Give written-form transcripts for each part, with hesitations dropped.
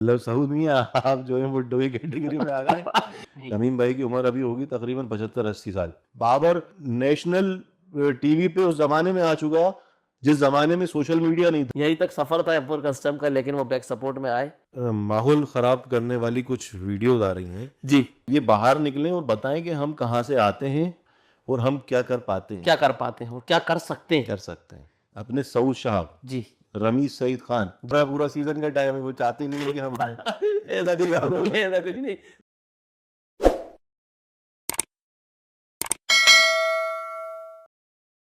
मतलब सऊद नहीं है, आप जो है बुड्ढों की कैटेगरी में आ गए। तमीम भाई की उम्र अभी होगी तकरीबन 75-80 साल। बाबर नेशनल टीवी पे उस जमाने में आ चुका जिस जमाने में सोशल मीडिया नहीं था। यही तक सफर था एफोर कस्टम का, लेकिन वो बैक सपोर्ट में आए। माहौल खराब करने वाली कुछ वीडियोज आ रही हैं, जी। ये बाहर निकलें और बताएं कि हम कहाँ से आते हैं और हम क्या कर पाते हैं, क्या कर पाते हैं और क्या कर सकते हैं। कर सकते हैं। अपने सऊद साहब, जी। रमीज सईद खान, पूरा पूरा सीजन का टाइम है, वो चाहते ही नहीं है कि हम ऐसा नहीं ऐसा कुछ नहीं।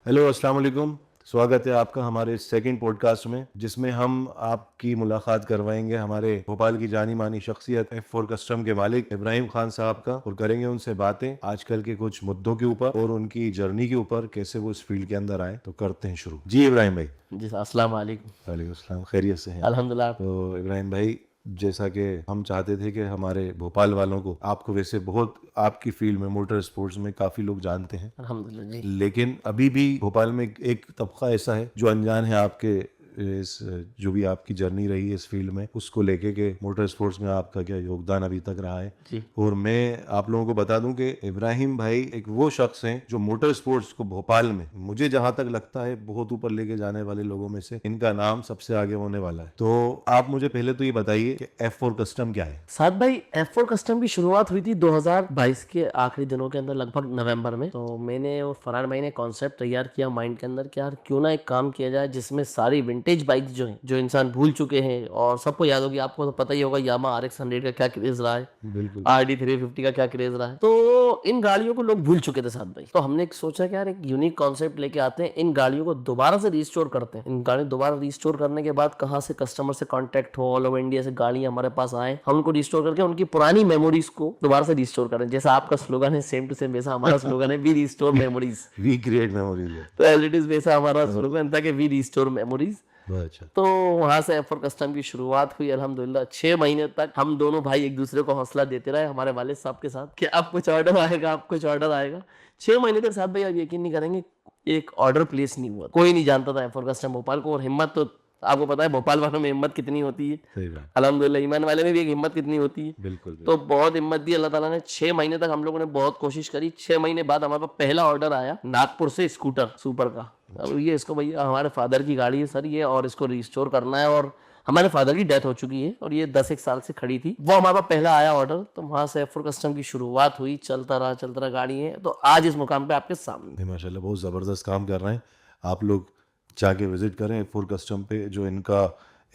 हेलो, अस्सलाम वालेकुम। स्वागत है आपका हमारे सेकंड पॉडकास्ट में, जिसमें हम आपकी मुलाकात करवाएंगे हमारे भोपाल की जानी मानी शख्सियत F4 कस्टम के मालिक इब्राहिम खान साहब का, और करेंगे उनसे बातें आजकल के कुछ मुद्दों के ऊपर और उनकी जर्नी के ऊपर, कैसे वो इस फील्ड के अंदर आए। तो करते हैं शुरू। जी इब्राहिम भाई। जी अस्सलाम वालेकुम। वालेकुम अस्सलाम, खैरियत से हैं? अल्हम्दुलिल्लाह। तो इब्राहिम भाई, जैसा कि हम चाहते थे कि हमारे भोपाल वालों को, आपको वैसे बहुत आपकी फील्ड में मोटर स्पोर्ट्स में काफ़ी लोग जानते हैं, अल्हम्दुलिल्लाह जी। लेकिन अभी भी भोपाल में एक तबका ऐसा है जो अनजान है आपके इस, जो भी आपकी जर्नी रही है इस फील्ड में, उसको लेके के मोटर स्पोर्ट्स में आपका क्या योगदान अभी तक रहा है। जी। और मैं आप लोगों को बता दूं कि इब्राहिम भाई एक वो शख्स हैं जो मोटर स्पोर्ट्स को भोपाल में, मुझे जहां तक लगता है, बहुत ऊपर लेके जाने वाले लोगों में से इनका नाम सबसे आगे होने वाला है। तो आप मुझे पहले तो ये बताइए कि F4 कस्टम क्या है। साद भाई, F4 कस्टम की शुरुआत हुई थी 2022 के आखिरी दिनों के अंदर, लगभग नवंबर में। तो मैंने और फरहान भाई ने कॉन्सेप्ट तैयार किया माइंड के अंदर कि यार क्यों ना एक काम किया जाए जिसमें सारी विंटेज बाइक्स जो हैं, जो इंसान भूल चुके हैं, और सबको याद होगी, आपको तो पता ही होगा यामा RX 100 का क्या क्रेज रहा है, बिल्कुल। RD 350 का क्या क्रेज रहा है। तो इन गाड़ियों को लोग भूल चुके थे साथ भाई। तो हमने सोचा कि यार एक यूनिक कॉन्सेप्ट लेके आते हैं, इन गाड़ियों को दोबारा से रिस्टोर करते हैं। इन गाड़ियों दोबारा रिस्टोर करने के बाद कहाँ से कस्टमर से कांटेक्ट हो, ऑल ओवर इंडिया से गाड़ियां हमारे पास आए, हम उनको रिस्टोर करके उनकी पुरानी मेमोरीज को दोबारा से रिस्टोर करें। जैसा आपका स्लोगन है सेम टू सेम, वैसा हमारा स्लोगन है we restore memories. We create memories है। तो एज इट इज वैसा हमारा स्लोगन था कि वी रिस्टोर मेमोरीज। बहुत अच्छा। तो वहां से F4 कस्टम की शुरुआत हुई। अल्हम्दुलिल्लाह 6 महीने तक हम दोनों भाई एक दूसरे को हौसला देते रहे, हमारे वालिद साहब के साथ, कि अब कुछ ऑर्डर आएगा, अब कुछ ऑर्डर आएगा। 6 महीने तक साथ भाई, आप यकीन नहीं करेंगे, एक ऑर्डर प्लेस नहीं हुआ। कोई नहीं जानता था F4 कस्टम भोपाल को। और हिम्मत तो आपको पता है भोपाल वालों में हिम्मत कितनी होती है। सही बात। अल्हम्दुलिल्लाह ईमान वाले में भी एक हिम्मत कितनी होती है। बिल्कुल तो बहुत हिम्मत दी अल्लाह ताला ने। 6 महीने तक हम लोगों ने बहुत कोशिश करी। 6 महीने बाद हमारे पास पहला ऑर्डर आया नागपुर से, स्कूटर सुपर का। अब ये इसको भैया हमारे फादर की गाड़ी है सर ये, और इसको रिस्टोर करना है, और हमारे फादर की डेथ हो चुकी है और ये 10 एक साल से खड़ी थी। वो हमारे पास पहला आया ऑर्डर। तो वहां से F4 कस्टम की शुरुआत हुई। चलता रहा गाड़ी है, तो आज इस मुकाम पे आपके सामने। माशाल्लाह, बहुत ज़बरदस्त काम कर रहे हैं आप लोग। जाके विजिट करें F4 कस्टम पे, जो इनका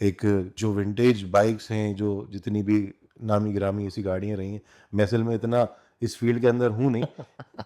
एक, जो विंटेज बाइक्स हैं, जो जितनी भी नामी गिरामी ऐसी गाड़ियां रही हैं, मैं असल में इतना इस फील्ड के अंदर हूँ नहीं,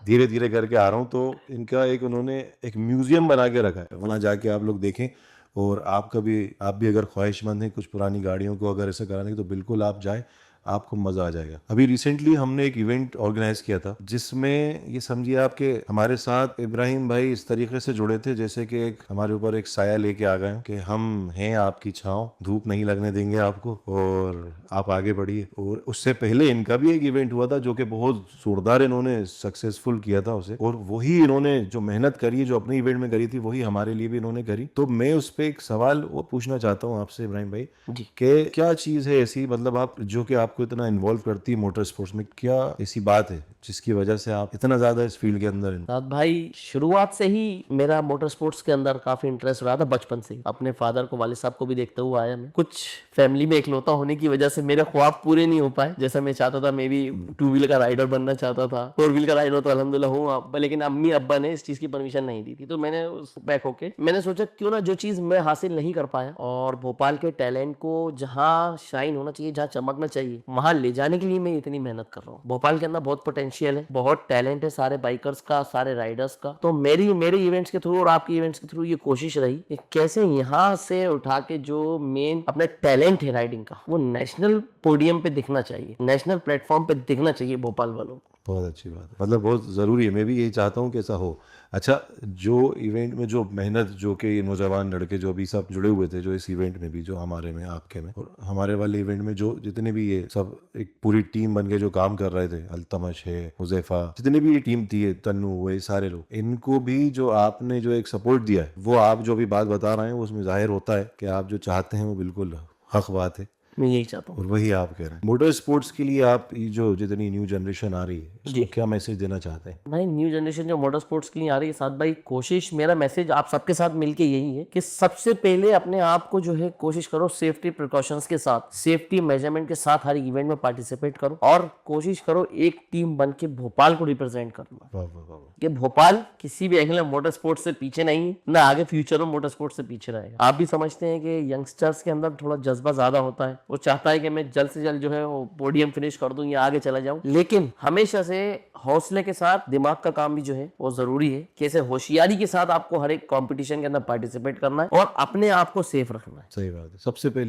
धीरे धीरे करके आ रहा हूँ। तो इनका एक, उन्होंने एक म्यूजियम बना के रखा है, वहाँ जाके आप लोग देखें। और आप भी अगर ख्वाहिशमंद हैं कुछ पुरानी गाड़ियों को अगर ऐसा कराने की, तो बिल्कुल आप जाएं, आपको मज़ा आ जाएगा। अभी रिसेंटली हमने एक इवेंट ऑर्गेनाइज किया था, जिसमें ये समझिए आपके हमारे साथ इब्राहिम भाई इस तरीके से जुड़े थे जैसे कि एक हमारे ऊपर एक साया लेके आ गए कि हम हैं आपकी छांव, धूप नहीं लगने देंगे आपको, और आप आगे बढ़िए। और उससे पहले इनका भी एक इवेंट हुआ था जो कि बहुत जोरदार इन्होंने सक्सेसफुल किया था उसे, और वही इन्होंने जो मेहनत करी है, जो अपने इवेंट में करी थी, वही हमारे लिए भी इन्होंने करी। तो मैं उस पर एक सवाल वो पूछना चाहता हूँ आपसे इब्राहिम भाई, जी। कि क्या चीज़ है ऐसी, मतलब आप जो कि आपको इतना इन्वॉल्व करती है मोटर स्पोर्ट्स में, क्या ऐसी बात है जिसकी वजह से आप इतना ज़्यादा इस फील्ड के अंदर साथ भाई, शुरुआत से ही मेरा मोटर स्पोर्ट्स के अंदर काफी इंटरेस्ट रहा था। बचपन से ही अपने फादर को, वालिद साहब को भी देखते हुए आया मैं। कुछ फैमिली में इकलौता होने की वजह से मेरे ख्वाब पूरे नहीं हो पाए जैसा मैं चाहता था। मैं भी 2 व्हीलर का राइडर बनना चाहता था, 4 व्हीलर का राइडर तो अल्हम्दुलिल्लाह हूँ अब, लेकिन अम्मी अब्बा ने इस चीज की परमिशन नहीं दी थी। तो मैंने उस बैक होके मैंने सोचा क्यों ना जो चीज मैं हासिल नहीं कर पाया, और भोपाल के टैलेंट को जहाँ शाइन होना चाहिए, जहाँ चमकना चाहिए, वहां ले जाने के लिए मैं इतनी मेहनत कर रहा हूँ। भोपाल के अंदर बहुत पोटेंशियल है, बहुत टैलेंट है सारे बाइकर्स का, सारे राइडर्स का। तो मेरे इवेंट्स के थ्रू और आपके इवेंट्स के थ्रू ये कोशिश रही कि कैसे यहाँ से उठा के जो मेन अपना टैलेंट है राइडिंग का, वो नेशनल पोडियम पे दिखना चाहिए, नेशनल प्लेटफॉर्म पे दिखना चाहिए भोपाल वालों को। बहुत अच्छी बात है, मतलब बहुत ज़रूरी है। मैं भी यही चाहता हूँ कि ऐसा हो। अच्छा, जो इवेंट में जो मेहनत, जो कि ये नौजवान लड़के जो अभी सब जुड़े हुए थे, जो इस इवेंट में भी, जो हमारे में, आपके में और हमारे वाले इवेंट में, जो जितने भी ये सब एक पूरी टीम बन के जो काम कर रहे थे, अल्तमश है, हुजैफा, जितनी भी ये टीम थी, तन्नू, वो सारे लोग, इनको भी जो आपने जो एक सपोर्ट दिया है, वो आप जो भी बात बता रहे हैं, वो उसमें जाहिर होता है कि आप जो चाहते हैं वो बिल्कुल हक बात है। मैं यही चाहता हूँ। और वही आप कह रहे हैं। मोटर स्पोर्ट्स के लिए आप ये जो जितनी न्यू जनरेशन आ रही है इसको क्या मैसेज देना चाहते हैं? भाई न्यू जनरेशन जो मोटर स्पोर्ट्स के लिए आ रही है साथ भाई, कोशिश, मेरा मैसेज आप सबके साथ मिलके यही है कि सबसे पहले अपने आप को जो है कोशिश करो सेफ्टी प्रिकॉशंस के साथ, सेफ्टी मेजरमेंट के साथ हर इवेंट में पार्टिसिपेट करो और कोशिश करो एक टीम बन के भोपाल को रिप्रेजेंट करना। वाह वाह वाह। कि भोपाल किसी भी एंगल में मोटर स्पोर्ट्स से पीछे नहीं है, ना आगे फ्यूचर में मोटर स्पोर्ट्स से पीछे रहेगा। आप भी समझते हैं कि यंगस्टर्स के अंदर थोड़ा जज्बा ज्यादा होता है, वो चाहता है कि मैं जल्द से जल्द जो है वो पोडियम फिनिश कर दूं या आगे चला जाऊं, लेकिन हमेशा से हौसले के साथ दिमाग का काम भी जो है वो जरूरी है। कैसे होशियारी के साथ आपको हर एक कंपटीशन के अंदर पार्टिसिपेट करना है और अपने आप को सेफ रखना है। सही बात है।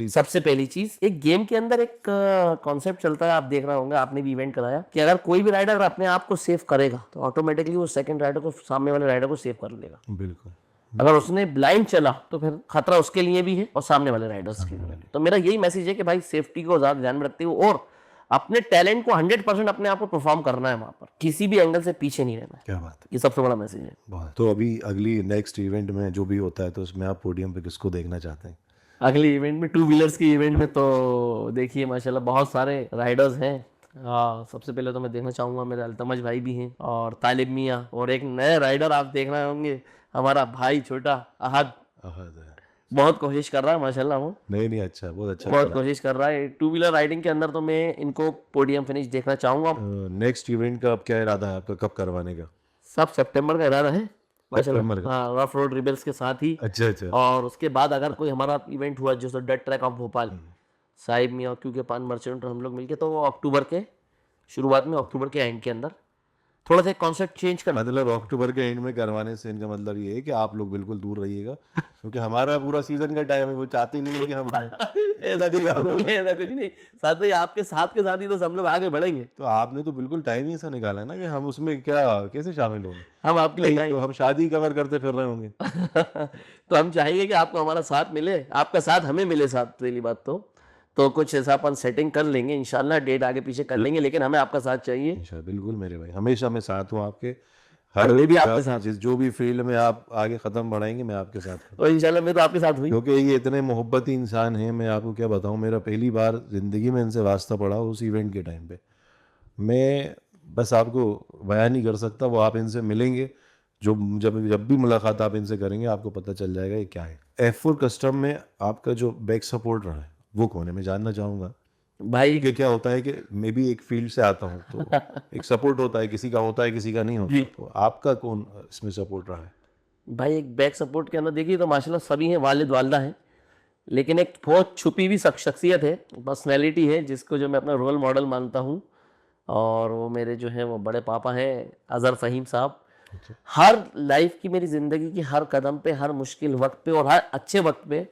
सबसे पहली चीज, एक गेम के अंदर एक कॉन्सेप्ट चलता है, आप देख रहे होंगे, आपने भी इवेंट कराया, कि अगर कोई भी राइडर अपने आप को सेफ करेगा तो ऑटोमेटिकली वो सेकंड राइडर को, सामने वाले राइडर को सेव कर लेगा। बिल्कुल। अगर उसने ब्लाइंड चला तो फिर खतरा उसके लिए भी है और सामने वाले राइडर्स के लिए। तो मेरा यही मैसेज है कि भाई सेफ्टी को ज्यादा ध्यान में रखते हुए और अपने टैलेंट को 100% अपने आप को परफॉर्म करना है, वहां पर किसी भी एंगल से पीछे नहीं रहना है। क्या बात है। ये सबसे बड़ा मैसेज है। बहुत। तो अभी अगली नेक्स्ट इवेंट में जो भी होता है तो उसमें आप पोडियम पे किसको देखना चाहते हैं? अगले इवेंट में, टू व्हीलर्स की इवेंट में, तो देखिए माशाल्लाह बहुत सारे राइडर्स हैं। सबसे पहले तो मैं देखना चाहूंगा मेरे अल्तमज भाई भी हैं और तालिब मियाँ, और एक नए राइडर आप देख रहे होंगे, हमारा भाई छोटा अहद, बहुत कोशिश कर रहा है माशाल्लाह। वो नहीं अच्छा, बहुत कोशिश कर रहा है टू व्हीलर राइडिंग के अंदर, तो मैं इनको पोडियम फिनिश देखना चाहूंगा। नेक्स्ट इवेंट का अब क्या इरादा है आपका, कब करवाने का? सब सितंबर का इरादा है सितंबर का? हाँ, रफ रोड रिबल्स के साथ ही। अच्छा। और उसके बाद अगर कोई हमारा इवेंट हुआ जैसे डट ट्रैक ऑफ भोपाल, साहिब मियाँ क्योंकि पान मर्चेंट हम लोग मिलके, तो वो अक्टूबर के शुरुआत में, अक्टूबर के एंड के अंदर थोड़ा सा कॉन्सेप्ट चेंज करना। मतलब अक्टूबर के एंड में करवाने से इनका मतलब ये है कि आप लोग बिल्कुल दूर रहिएगा, क्योंकि हमारा पूरा सीजन का टाइम है, वो चाहते नहीं है कि हम ऐसा कुछ नहीं, साथ ही आपके साथ के साथ ही तो सब लोग आगे बढ़ेंगे। तो आपने तो बिल्कुल टाइम ही ऐसा निकाला है ना कि हम उसमें क्या कैसे शामिल होंगे? हम आपके लिए तो हम शादी कवर करते फिर रहे होंगे। तो हम चाहेंगे कि आपको हमारा साथ मिले, आपका साथ हमें मिले साथ, पहली बात तो कुछ ऐसा अपन सेटिंग कर लेंगे इंशाल्लाह, डेट आगे पीछे कर लेंगे, लेकिन हमें आपका साथ चाहिए। इंशाल्लाह, बिल्कुल मेरे भाई, हमेशा मैं साथ हूँ आपके, अगले भी आपके साथ, जिस जो भी फील्ड में आप आगे कदम बढ़ाएंगे मैं आपके साथ हूँ। और इंशाल्लाह मैं तो आपके साथ हुई, क्योंकि ये इतने मोहब्बती इंसान हैं, मैं आपको क्या बताऊँ, मेरा पहली बार जिंदगी में इनसे वास्ता पड़ा उस इवेंट के टाइम पे, मैं बस आपको बयान नहीं कर सकता। वो आप इनसे मिलेंगे, जब भी मुलाकात आप इनसे करेंगे आपको पता चल जाएगा ये क्या है। F4 कस्टम में आपका जो बैक सपोर्ट रहा है वो कौन है, मैं जानना चाहूँगा भाई। कि क्या होता है कि मैं भी एक फील्ड से आता हूँ, तो एक सपोर्ट होता है, किसी का होता है किसी का नहीं होता, तो आपका कौन इसमें सपोर्ट रहा है? भाई एक बैक सपोर्ट के अंदर देखिए तो माशाल्लाह सभी हैं, वालिद वालदा हैं, लेकिन एक बहुत छुपी हुई शख्सियत है, पर्सनैलिटी है, जिसको जो मैं अपना रोल मॉडल मानता हूँ, और वो मेरे जो है वो बड़े पापा हैं अजहर फहीम साहब। हर लाइफ की, मेरी ज़िंदगी की हर कदम पे, हर मुश्किल वक्त पे और हर अच्छे वक्त पे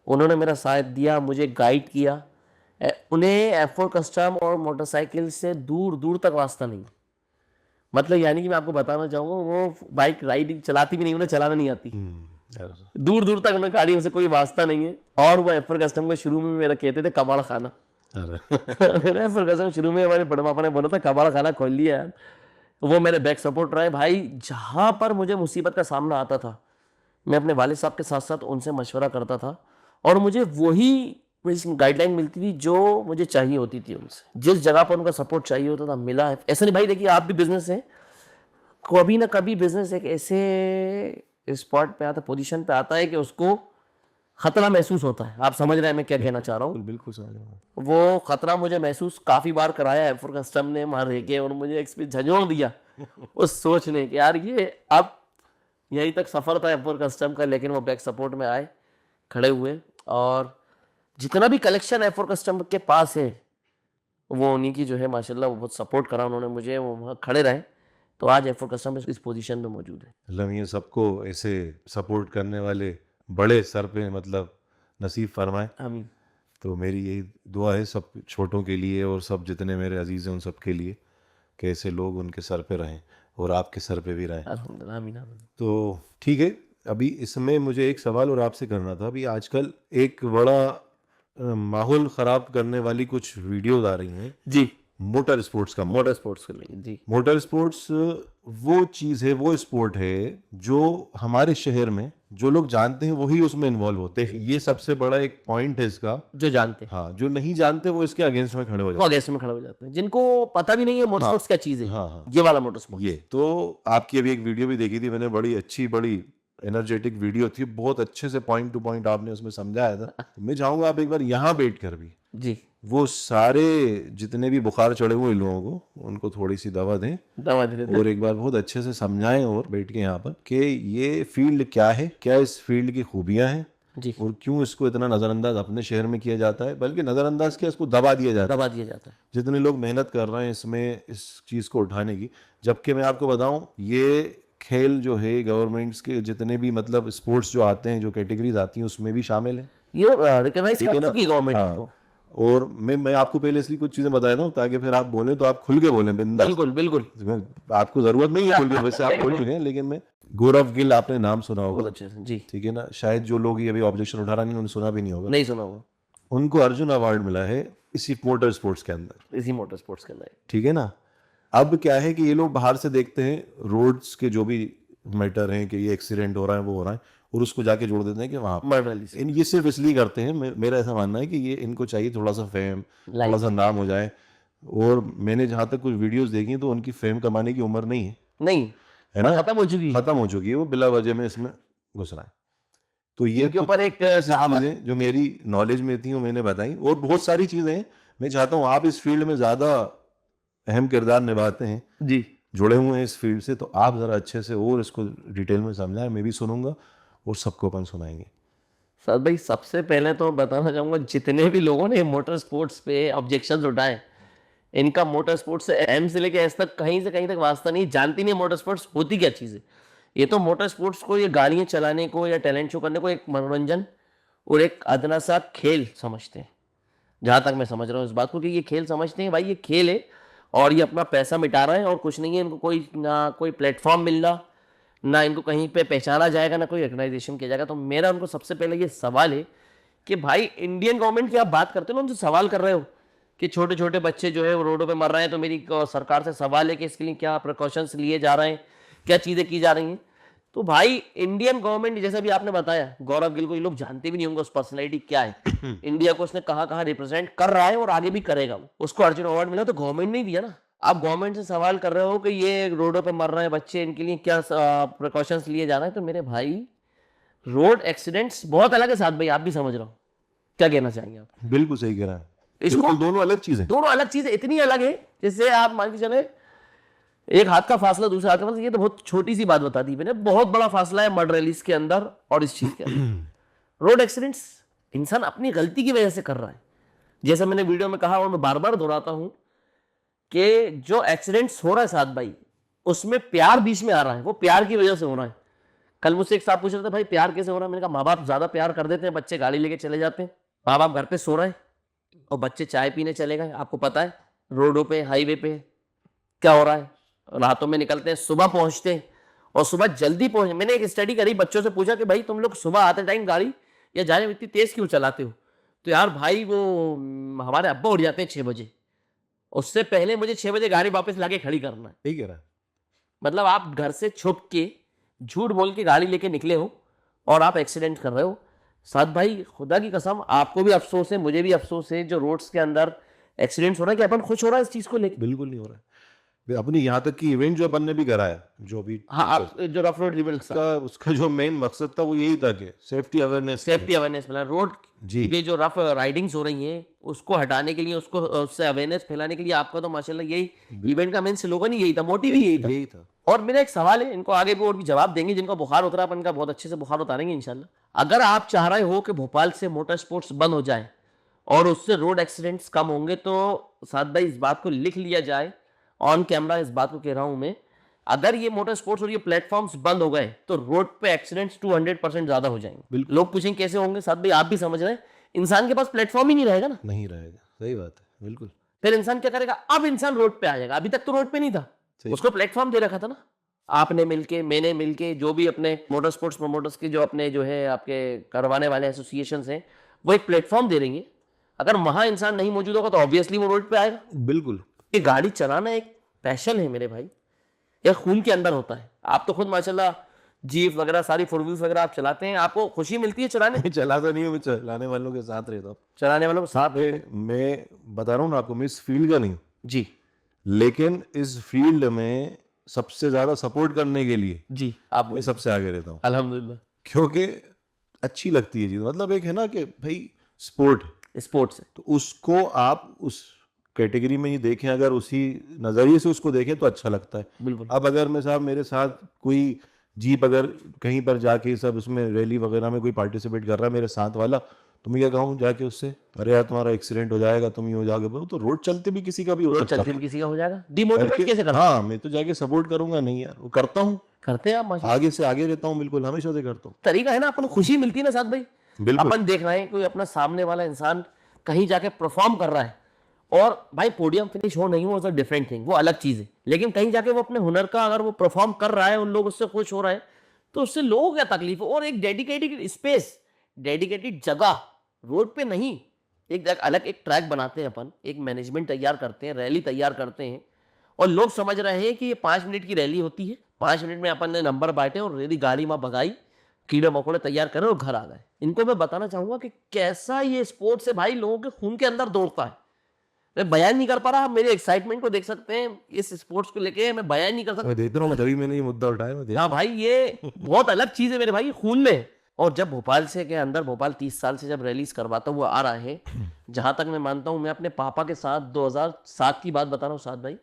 उन्होंने मेरा साथ दिया, मुझे गाइड किया। उन्हें F4 कस्टम और मोटरसाइकिल से दूर दूर तक वास्ता नहीं, मतलब यानी कि मैं आपको बताना चाहूँगा, वो बाइक राइडिंग चलाती भी नहीं, उन्हें चलाना नहीं आती, दूर दूर तक उन्हें गाड़ियों से कोई वास्ता नहीं है। और वो F4 कस्टम को शुरू में मेरा कहते थे कबाड़ खाना। F4 कस्टम शुरू में हमारे बड़े पापा ने बोला था कबाड़ खाना खोल लिया यार। वो मेरे बैक सपोर्ट रहे भाई, जहाँ पर मुझे मुसीबत का सामना आता था मैं अपने वालिद साहब के साथ साथ उनसे मशवरा करता था, और मुझे वही गाइडलाइन मिलती थी जो मुझे चाहिए होती थी उनसे, जिस जगह पर उनका सपोर्ट चाहिए होता था मिला है। ऐसा नहीं भाई, देखिए आप भी बिजनेस है, कभी ना कभी बिजनेस एक ऐसे स्पॉट पे आता, पोजीशन पे आता है कि उसको खतरा महसूस होता है। आप समझ रहे हैं मैं क्या कहना चाह रहा हूँ? बिल्कुल समझ रहा हूँ। वो खतरा मुझे महसूस काफी बार कराया है F4 कस्टम ने वहां रह के, और मुझे एक्सपीरियंस झंझोड़ दिया उस सोचने कि यार ये अब यहीं तक सफर था F4 कस्टम का, लेकिन वो बैक सपोर्ट में आए, खड़े हुए, और जितना भी कलेक्शन F4 कस्टम के पास है वो उन्हीं की जो है माशाल्लाह, वो बहुत सपोर्ट करा उन्होंने मुझे, वो वहाँ खड़े रहे, तो आज F4 कस्टम इस पोजीशन में मौजूद है। मतलब ये सबको ऐसे सपोर्ट करने वाले बड़े सर पे मतलब नसीब फरमाए। आमीन। तो मेरी यही दुआ है सब छोटों के लिए और सब जितने मेरे अजीज़ हैं उन सब के लिए, कि ऐसे लोग उनके सर पे रहें और आपके सर पे भी रहें। अल्हम्दुलिल्लाह, आमीन आमीन। तो ठीक है, अभी इसमें मुझे एक सवाल और आपसे करना था। अभी आजकल एक बड़ा माहौल ख़राब करने वाली कुछ वीडियोज़ आ रही हैं जी, मोटर स्पोर्ट्स का मोटर स्पोर्ट्स के लिए जी। मोटर स्पोर्ट्स वो चीज़ है, वो स्पोर्ट है जो हमारे शहर में जो लोग जानते हैं वही उसमें इन्वॉल्व होते हैं। ये सबसे बड़ा एक पॉइंट है इसका। जो जानते हैं हाँ, जो नहीं जानते वो इसके अगेंस्ट में खड़े हो वो जाते अगेंस्ट में खड़े हो जाते हैं, जिनको पता भी नहीं है मोटर स्पोर्ट्स क्या चीज है। हाँ, हाँ। ये वाला मोटर स्पोर्ट्स। हैं। ये तो आपकी अभी एक वीडियो भी देखी थी मैंने, बड़ी अच्छी, बड़ी एनर्जेटिक वीडियो थी, बहुत अच्छे से पॉइंट टू पॉइंट आपने उसमें समझाया था। मैं चाहूंगा आप एक बार यहाँ बैठ कर भी जी, वो सारे जितने भी बुखार चढ़े हुए लोगों को उनको थोड़ी सी दवा दें दवा दे देते और एक बार बहुत अच्छे से समझाएं और बैठ के यहाँ पर कि ये फील्ड क्या है, क्या इस फील्ड की खूबियां हैं जी, और क्यों इसको इतना नज़रअंदाज अपने शहर में किया जाता है, बल्कि नज़रअंदाज क्या इसको दबा दिया जाता है। दबा दिया जाता है। जितने लोग मेहनत कर रहे हैं इसमें इस चीज़ को उठाने की, जबकि मैं आपको बताऊं ये खेल जो है गवर्नमेंट्स के जितने भी मतलब स्पोर्ट्स जो आते हैं, जो कैटेगरीज आती हैं उसमें भी शामिल है। ये रिकॉग्नाइज ठीक है कर ना? चुकी गवर्नमेंट हाँ। को। और मैं आपको पहले इसलिए कुछ चीज़ें बता देता हूँ ताकि फिर आप बोलें तो आप खुल के बोलें बिंदास। बिल्कुल बिल्कुल, आपको ज़रूरत नहीं है खुल के, वैसे आप खुल चुके हैं, लेकिन मैं गौरव गिल आपने नाम सुना बहुत होगा, अच्छे से जी। ठीक है ना? शायद जो लोग ये अभी ऑब्जेक्शन उठा रहे हैं उन्होंने सुना भी नहीं होगा। नहीं सुना होगा, उनको अर्जुन अवार्ड मिला है इसी मोटर स्पोर्ट्स के अंदर, इसी मोटर स्पोर्ट्स के अंदर। ठीक है ना? अब क्या है कि ये लोग बाहर से देखते हैं रोड्स के जो भी मैटर हैं कि ये एक्सीडेंट हो रहा है, वो हो रहा है, और उसको जाके जोड़ देते हैं कि वहाँ मर्डर रैली से ये सिर्फ इसलिए करते हैं। मेरा ऐसा मानना है कि ये इनको चाहिए थोड़ा सा फेम, थोड़ा सा नाम हो जाए। और मैंने जहाँ तक कुछ वीडियोस देखी तो उनकी फेम कमाने की उम्र नहीं है, नहीं है ना? खत्म हो चुकी है। खत्म हो चुकी है, वो बिला वजह में इसमें घुस रहा है। तो ये इनके ऊपर एक चीजें जो मेरी नॉलेज में थी वो मैंने बताई, और बहुत सारी चीजें हैं। मैं चाहता हूँ आप इस फील्ड में ज्यादा अहम किरदार निभाते हैं, जी, जुड़े हुए हैं इस फील्ड से, तो आप जरा अच्छे से और इसको डिटेल में समझाएं। मैं भी सुनूंगा और सबको अपन सुनाएंगे। सर भाई सबसे पहले तो बताना चाहूँगा जितने भी लोगों ने मोटर स्पोर्ट्स पे ऑब्जेक्शन उठाए, इनका मोटर स्पोर्ट्स से एम से लेके एस तक कहीं से कहीं तक वास्ता नहीं, जानती नहीं मोटर स्पोर्ट्स होती क्या चीज़ है। ये तो मोटर स्पोर्ट्स को, ये गाड़ियाँ चलाने को या टैलेंट शो करने को एक मनोरंजन और एक अदना सा खेल समझते हैं, जहाँ तक मैं समझ रहा हूँ इस बात को, कि ये खेल समझते हैं भाई, ये खेल है और ये अपना पैसा मिटा रहे हैं और कुछ नहीं है। इनको कोई ना कोई प्लेटफॉर्म मिल रहा, ना इनको कहीं पे पहचाना जाएगा, ना कोई रिकग्नाइजेशन किया जाएगा। तो मेरा उनको सबसे पहले ये सवाल है कि भाई इंडियन गवर्नमेंट की आप बात करते हो ना, उनसे सवाल कर रहे हो कि छोटे छोटे बच्चे जो है वो रोडों पे मर रहे हैं, तो मेरी सरकार से सवाल है कि इसके लिए क्या प्रिकॉशंस लिए जा रहे हैं, क्या चीज़ें की जा रही हैं। तो भाई इंडियन गवर्नमेंट, जैसा भी आपने बताया, गौरव गिल को ये लोग जानते भी नहीं होंगे उस पर्सनैलिटी क्या है, इंडिया को उसने कहाँ कहाँ रिप्रेजेंट कर रहा है और आगे भी करेगा। उसको अर्जुन अवार्ड मिला तो गवर्नमेंट ने दिया ना। आप गवर्नमेंट से सवाल कर रहे हो कि ये रोडों पे मर रहे हैं बच्चे, इनके लिए क्या प्रिकॉशंस लिए जा रहे हैं। तो मेरे भाई रोड एक्सीडेंट्स बहुत अलग है साथ भाई, आप भी समझ रहे हो, क्या कहना चाहेंगे आप? बिल्कुल सही कह रहा है, इसको बिल्कुल दोनों अलग चीजें। दोनों अलग चीजें इतनी अलग है, जैसे आप मान के चले एक हाथ का फासला दूसरे हाथ का फासला। ये तो बहुत छोटी सी बात बता दी मैंने, बहुत बड़ा फासला है मर्डर रैलीज के अंदर और इस चीज के अंदर। रोड एक्सीडेंट्स इंसान अपनी गलती की वजह से कर रहा है, जैसे मैंने वीडियो में कहा और मैं बार बार दोहराता हूं कि जो एक्सीडेंट्स हो रहा है साथ भाई, उसमें प्यार बीच में आ रहा है, वो प्यार की वजह से हो रहा है। कल मुझसे एक साहब पूछ रहे थे भाई प्यार कैसे हो रहा है, मैंने कहा माँ बाप ज्यादा प्यार कर देते हैं, बच्चे गाड़ी लेके चले जाते हैं, माँ बाप घर पे सो रहे हैं और बच्चे चाय पीने चले गए। आपको पता है रोडों पे, हाईवे पे क्या हो रहा है, रातों में निकलते हैं, सुबह पहुंचते हैं और सुबह जल्दी पहुंचे। मैंने एक स्टडी करी, बच्चों से पूछा कि भाई तुम लोग सुबह आते टाइम गाड़ी या जाने में इतनी तेज क्यों चलाते हो? तो यार भाई वो हमारे अब्बा उठ जाते हैं 6 बजे, उससे पहले मुझे 6 बजे गाड़ी वापस लाके खड़ी करना है। ठीक है ना? मतलब आप घर से छुप के झूठ बोल के गाड़ी लेके निकले हो और आप एक्सीडेंट कर रहे हो। साथ भाई खुदा की कसम आपको भी अफसोस है, मुझे भी अफसोस है, जो रोड्स के अंदर एक्सीडेंट्स हो रहा है, कि अपन खुश हो रहा है इस चीज को लेकर? बिल्कुल नहीं हो रहा है। अपनी यहाँ तक कि इवेंट जो अपन ने भी कराया, जो भी हाँ, आप जो रफ रोड रिबल्स उसका जो मेन मकसद था वो यही था कि सेफ्टी अवेयरनेस मिला रोड जी। ये जो रफ राइडिंग्स हो रही हैं उसको हटाने के लिए, उसको उससे अवेयरनेस फैलाने के लिए आपका तो माशाल्लाह यही इवेंट का मेन स्लोगन ही यही था, मोटिव ही यही था। और मेरा एक सवाल है, इनको आगे भी और भी जवाब देंगे, जिनको बुखार उतरा अपन का बहुत अच्छे से बुखार उतारेंगे इंशाल्लाह। अगर आप चाह रहे हो कि भोपाल से मोटर स्पोर्ट्स बंद हो जाए और उससे रोड एक्सीडेंट्स कम होंगे, तो साथ भाई इस बात को लिख लिया जाए, ऑन कैमरा इस बात को कह रहा हूं मैं, अगर ये मोटर स्पोर्ट्स और ये प्लेटफॉर्म्स बंद हो गए तो रोड पे एक्सीडेंट्स 200% ज्यादा हो जाएंगे। लोग पूछेंगे कैसे होंगे? साथ भाई आप भी समझ रहे हैं, इंसान के पास प्लेटफॉर्म ही नहीं रहेगा ना, नहीं रहेगा। सही बात है, बिल्कुल। फिर इंसान क्या करेगा? अब इंसान रोड पे आ जाएगा। अभी तक तो रोड पे नहीं था, उसको प्लेटफॉर्म दे रखा था ना, आपने मिलके, मैंने मिलके, जो भी अपने मोटर स्पोर्ट्स प्रमोटर्स की जो अपने जो है आपके करवाने वाले एसोसिएशन हैं, वो एक प्लेटफॉर्म दे रही है। अगर वहां इंसान नहीं मौजूद होगा तो ऑब्वियसली वो रोड पे आएगा। बिल्कुल। ये गाड़ी चलाना एक पैशन है मेरे भाई, यह खून के अंदर होता है। आप तो खुद माशाल्लाह जीप वगैरह सारी फोर व्हील्स वगैरह आप चलाते हैं, आपको खुशी मिलती है चलाने? मैं चलाता नहीं हूँ, मैं चलाने वालों के साथ रहता हूँ। चलाने वालों के साथ? मैं बता रहा हूँ ना आपको, मैं इस फील्ड का नहीं हूँ, जी लेकिन इस फील्ड में सबसे ज्यादा सपोर्ट करने के लिए जी आप मैं सबसे आगे रहता हूँ, अल्हम्दुलिल्लाह। क्योंकि अच्छी लगती है चीज। मतलब एक है ना कि भाई स्पोर्ट, स्पोर्ट्स है, तो उसको आप उस कैटेगरी में ही देखें, अगर उसी नजरिए से उसको देखें तो अच्छा लगता है। बिल्कुल। अब अगर मैं साहब मेरे साथ कोई जीप अगर कहीं पर जाके सब उसमें रैली वगैरह में कोई पार्टिसिपेट कर रहा है मेरे साथ वाला, तो मैं क्या कहूँ जाके उससे, अरे यार तुम्हारा एक्सीडेंट हो जाएगा, तुम ही हो जाओगे, बोलो तो रोड चलते भी किसी का भी हो रोड सकता चलते है। भी किसी का हो जाएगा, डिमोटिवेट कैसे करते हाँ, मैं तो जाके सपोर्ट करूंगा नहीं यार, वो करता हूँ, करते हैं आप माशाल्लाह? आगे से आगे रहता हूँ, बिल्कुल हमेशा से करता हूँ। तरीका है ना, अपन को खुशी मिलती है ना साथ भाई। बिल्कुल। अपन देख रहे हैं कोई अपना सामने वाला इंसान कहीं जाके परफॉर्म कर रहा है, और भाई पोडियम फिनिश हो नहीं हो इज अ डिफरेंट थिंग, वो अलग चीज है, लेकिन कहीं जाके वो अपने हुनर का अगर वो परफॉर्म कर रहा है, उन लोग उससे खुश हो रहे हैं, तो उससे लोगों को क्या तकलीफ है। और एक डेडिकेटेड स्पेस, डेडिकेटेड जगह, रोड पे नहीं, एक अलग एक ट्रैक बनाते हैं अपन, एक मैनेजमेंट तैयार करते हैं, रैली तैयार करते हैं, और लोग समझ रहे हैं कि ये 5 मिनट की रैली होती है, 5 मिनट में अपन ने नंबर बांटे और रेडी गाड़ी वहां भगाई, कीड़े मकोड़े तैयार करे और घर आ गए। इनको मैं बताना चाहूंगा कि कैसा ये स्पोर्ट्स है भाई, लोगों के खून के अंदर दौड़ता है। मैं बयान नहीं कर पा रहा, आप मेरे एक्साइटमेंट को देख सकते हैं इस स्पोर्ट्स को लेके, मैं बयान नहीं कर सकता। मैं देख रहा हूँ, तभी मैंने ये मुद्दा उठाया, मैं देख हाँ भाई, ये बहुत अलग चीज है मेरे भाई, खून में। और जब भोपाल से के अंदर, भोपाल 30 साल से जब रिलीज करवाता हुआ आ रहा है, जहां तक मैं मानता हूं, मैं अपने पापा के साथ 2007 की बात बता रहा हूँ साथ भाई,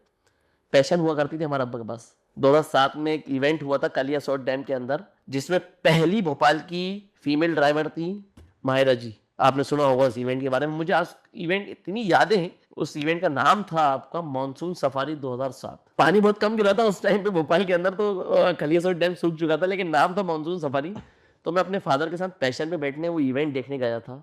पैशन हुआ करती थी हमारे अब्बा के पास। 2007 में एक इवेंट हुआ था कालिया सोट डैम के अंदर, जिसमें पहली भोपाल की फीमेल ड्राइवर थी माहिरा जी। आपने सुना होगा उस इवेंट के बारे में, मुझे आज इवेंट इतनी यादें हैं। उस इवेंट का नाम था आपका मानसून सफारी 2007। पानी बहुत कम गिरा था उस टाइम पे भोपाल के अंदर, तो कालिया सोट डैम सूख चुका था, लेकिन नाम था मानसून सफारी। तो मैं अपने फादर के साथ पैशन पे बैठने वो इवेंट देखने गया था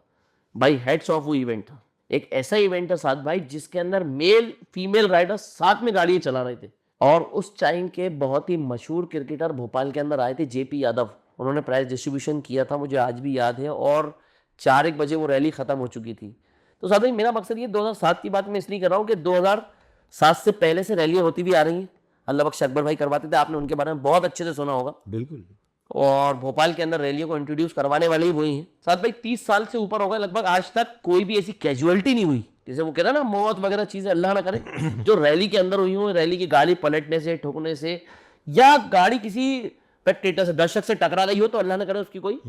भाई, हेड्स ऑफ वो इवेंट था। एक ऐसा इवेंट था साथ भाई जिसके अंदर मेल फीमेल राइडर साथ में गाड़ी चला रहे थे, और उस टाइम के बहुत ही मशहूर क्रिकेटर भोपाल के अंदर आए थे, जेपी यादव। उन्होंने प्राइज डिस्ट्रीब्यूशन किया था, मुझे आज भी याद है, और 4-1 बजे वो रैली खत्म हो चुकी थी। तो साथ भाई मेरा मकसद ये 2007 की बात मैं इसलिए कर रहा हूँ कि 2007 से पहले से रैलियां होती भी आ रही हैं। अल्लाह बख्श अकबर भाई करवाते थे, आपने उनके बारे में बहुत अच्छे से सुना होगा। बिल्कुल। और भोपाल के अंदर रैलियों को इंट्रोड्यूस करवाने वाले ही वही हैं। साथ भाई 30 साल से ऊपर हो गए लगभग, आज तक कोई भी ऐसी कैजुअलिटी नहीं हुई, जैसे वो कह रहा ना मौत वगैरह चीजें अल्लाह ना करे, जो रैली के अंदर हुई हो, रैली की गाड़ी पलटने से, ठोकने से, या गाड़ी किसी स्पेक्टेटर से, दर्शक से टकरा रही हो, तो अल्लाह ना करे उसकी कोई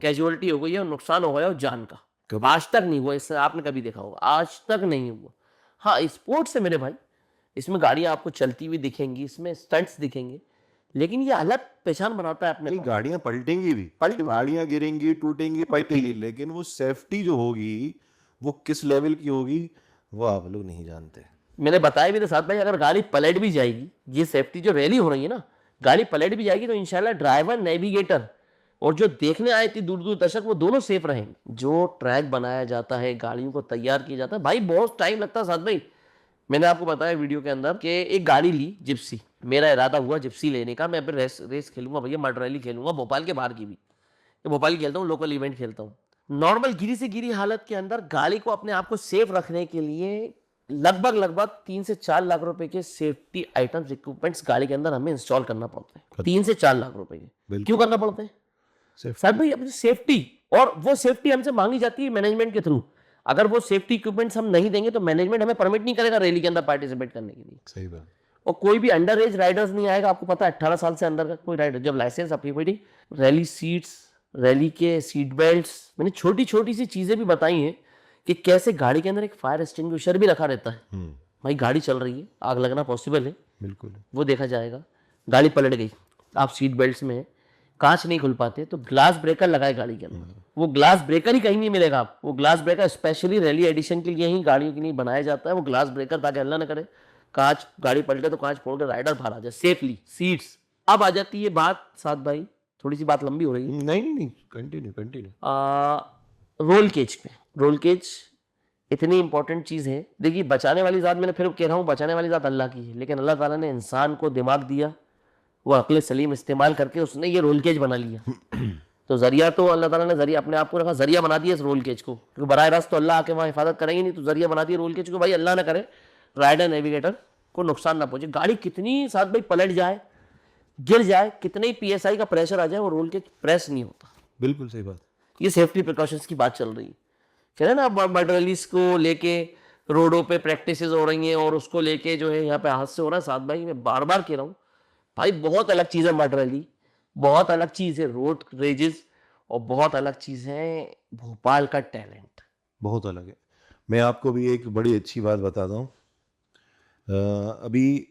कैजुअलिटी हो गई है, नुकसान हो गया हो जान का। आज तक नहीं हुआ, इससे आपने कभी देखा होगा, आज तक नहीं हुआ। हाँ, स्पोर्ट्स है मेरे भाई, इसमें गाड़ियां आपको चलती हुई दिखेंगी, इसमें स्टंट्स दिखेंगे, लेकिन ये अलग पहचान बनाता है अपने नहीं, को। गाड़ियां पलटेंगी भी, गाड़ियां गिरेंगी, टूटेंगी, पलटेंगी, लेकिन वो सेफ्टी जो होगी वो किस लेवल की होगी वो आप लोग नहीं जानते। मैंने बताया भी था साथ भाई, अगर गाड़ी पलट भी जाएगी, ये सेफ्टी जो रैली हो रही है ना, गाड़ी पलट भी जाएगी तो इंशाल्लाह ड्राइवर, नेविगेटर और जो देखने आए थे दूर दूर दर्शक, वो दोनों सेफ रहेंगे। जो ट्रैक बनाया जाता है, गाड़ियों को तैयार किया जाता है भाई, बहुत टाइम लगता है साथ भाई। मैंने आपको बताया वीडियो के अंदर कि एक गाड़ी ली जिप्सी, मेरा इरादा हुआ जिप्सी लेने का, मैं रेस रेस खेलूंगा भैया, मड रैली खेलूंगा, भोपाल के बाहर की भी, भोपाल की खेलता हूँ, लोकल इवेंट खेलता हूँ। नॉर्मल गिरी से गिरी हालत के अंदर गाड़ी को अपने आप को सेफ रखने के लिए लगभग 3 से 4 लाख रुपए के सेफ्टी आइटम्स, इक्विपमेंट्स गाड़ी के अंदर हमें इंस्टॉल करना पड़ते हैं। 3 से 4 लाख रुपए के क्यों करना पड़ते हैं सर भाई? अपनी सेफ्टी, और वो सेफ्टी हमसे मांगी जाती है मैनेजमेंट के थ्रू। अगर वो सेफ्टी इक्विपमेंट्स हम नहीं देंगे तो मैनेजमेंट हमें परमिट नहीं करेगा रैली के अंदर पार्टिसिपेट करने के लिए। सही बात। और कोई भी अंडर एज राइडर्स नहीं आएगा, आपको पता है 18 साल से अंदर का कोई राइडर, जब लाइसेंस अपनी बेटी, रैली सीट्स, रैली के सीट बेल्ट्स, मैंने छोटी छोटी सी चीजें भी बताई हैं कि कैसे गाड़ी के अंदर एक फायर एक्सटिंग्विशर भी रखा रहता है। भाई गाड़ी चल रही है, आग लगना पॉसिबल है, बिल्कुल, वो देखा जाएगा। गाड़ी पलट गई, आप सीट बेल्ट्स में हैं, कांच नहीं खुल पाते, तो ग्लास ब्रेकर लगाए गाड़ी के अंदर। वो ग्लास ब्रेकर ही कहीं नहीं मिलेगा आप, वो glass breaker specially rally edition के लिए ही, गाड़ियों के लिए बनाया जाता है वो ग्लास ब्रेकर, ताकि अल्लाह ना करे कांच, गाड़ी पलटे तो कांच फोड़ के राइडर बाहर आ जाए सेफली। सीट्स, अब आ जाती है बात साथ भाई, थोड़ी सी बात लंबी हो रही है। नहीं, कंटिन्यू। रोल केज पे, रोल केज इतनी इंपॉर्टेंट चीज है। देखिए, बचाने वाली ज़ात, मैंने फिर कह रहा हूँ, बचाने वाली ज़ात अल्लाह की है, लेकिन अल्लाह ताला ने इंसान को दिमाग दिया, वो अक्ल सलीम इस्तेमाल करके उसने ये रोल केज बना लिया। तो जरिया तो अल्लाह ताला ने जरिया अपने आप को रखा, जरिया बना दिया इस रोल केज को, क्योंकि बराह रास्त तो अल्लाह आके वहाँ हिफाजत करेंगे नहीं, तो जरिया बना दिया रोल केज को। भाई अल्लाह ना करे राइडर नेविगेटर को नुकसान ना पहुंचे। गाड़ी कितनी साथ भाई पलट जाए, गिर जाए, कितने ही पीएसआई का प्रेशर आ जाए, वो रोल के प्रेस नहीं होता। बिल्कुल सही बात। ये सेफ्टी प्रिकॉशंस की बात चल रही है। कह रहे हैं ना, मर्डर रैलीज को लेके रोडों पे प्रैक्टिस हो रही हैं और उसको लेके जो है यहाँ पे हादसे हो रहा है। साथ भाई मैं बार बार कह रहा हूँ भाई, बहुत अलग चीज़ है मर्डर रैली, बहुत अलग चीज़ है रोड रेजेस, और बहुत अलग चीज़ है भोपाल का टैलेंट। बहुत अलग है। मैं आपको भी एक बड़ी अच्छी बात बताता हूँ। अभी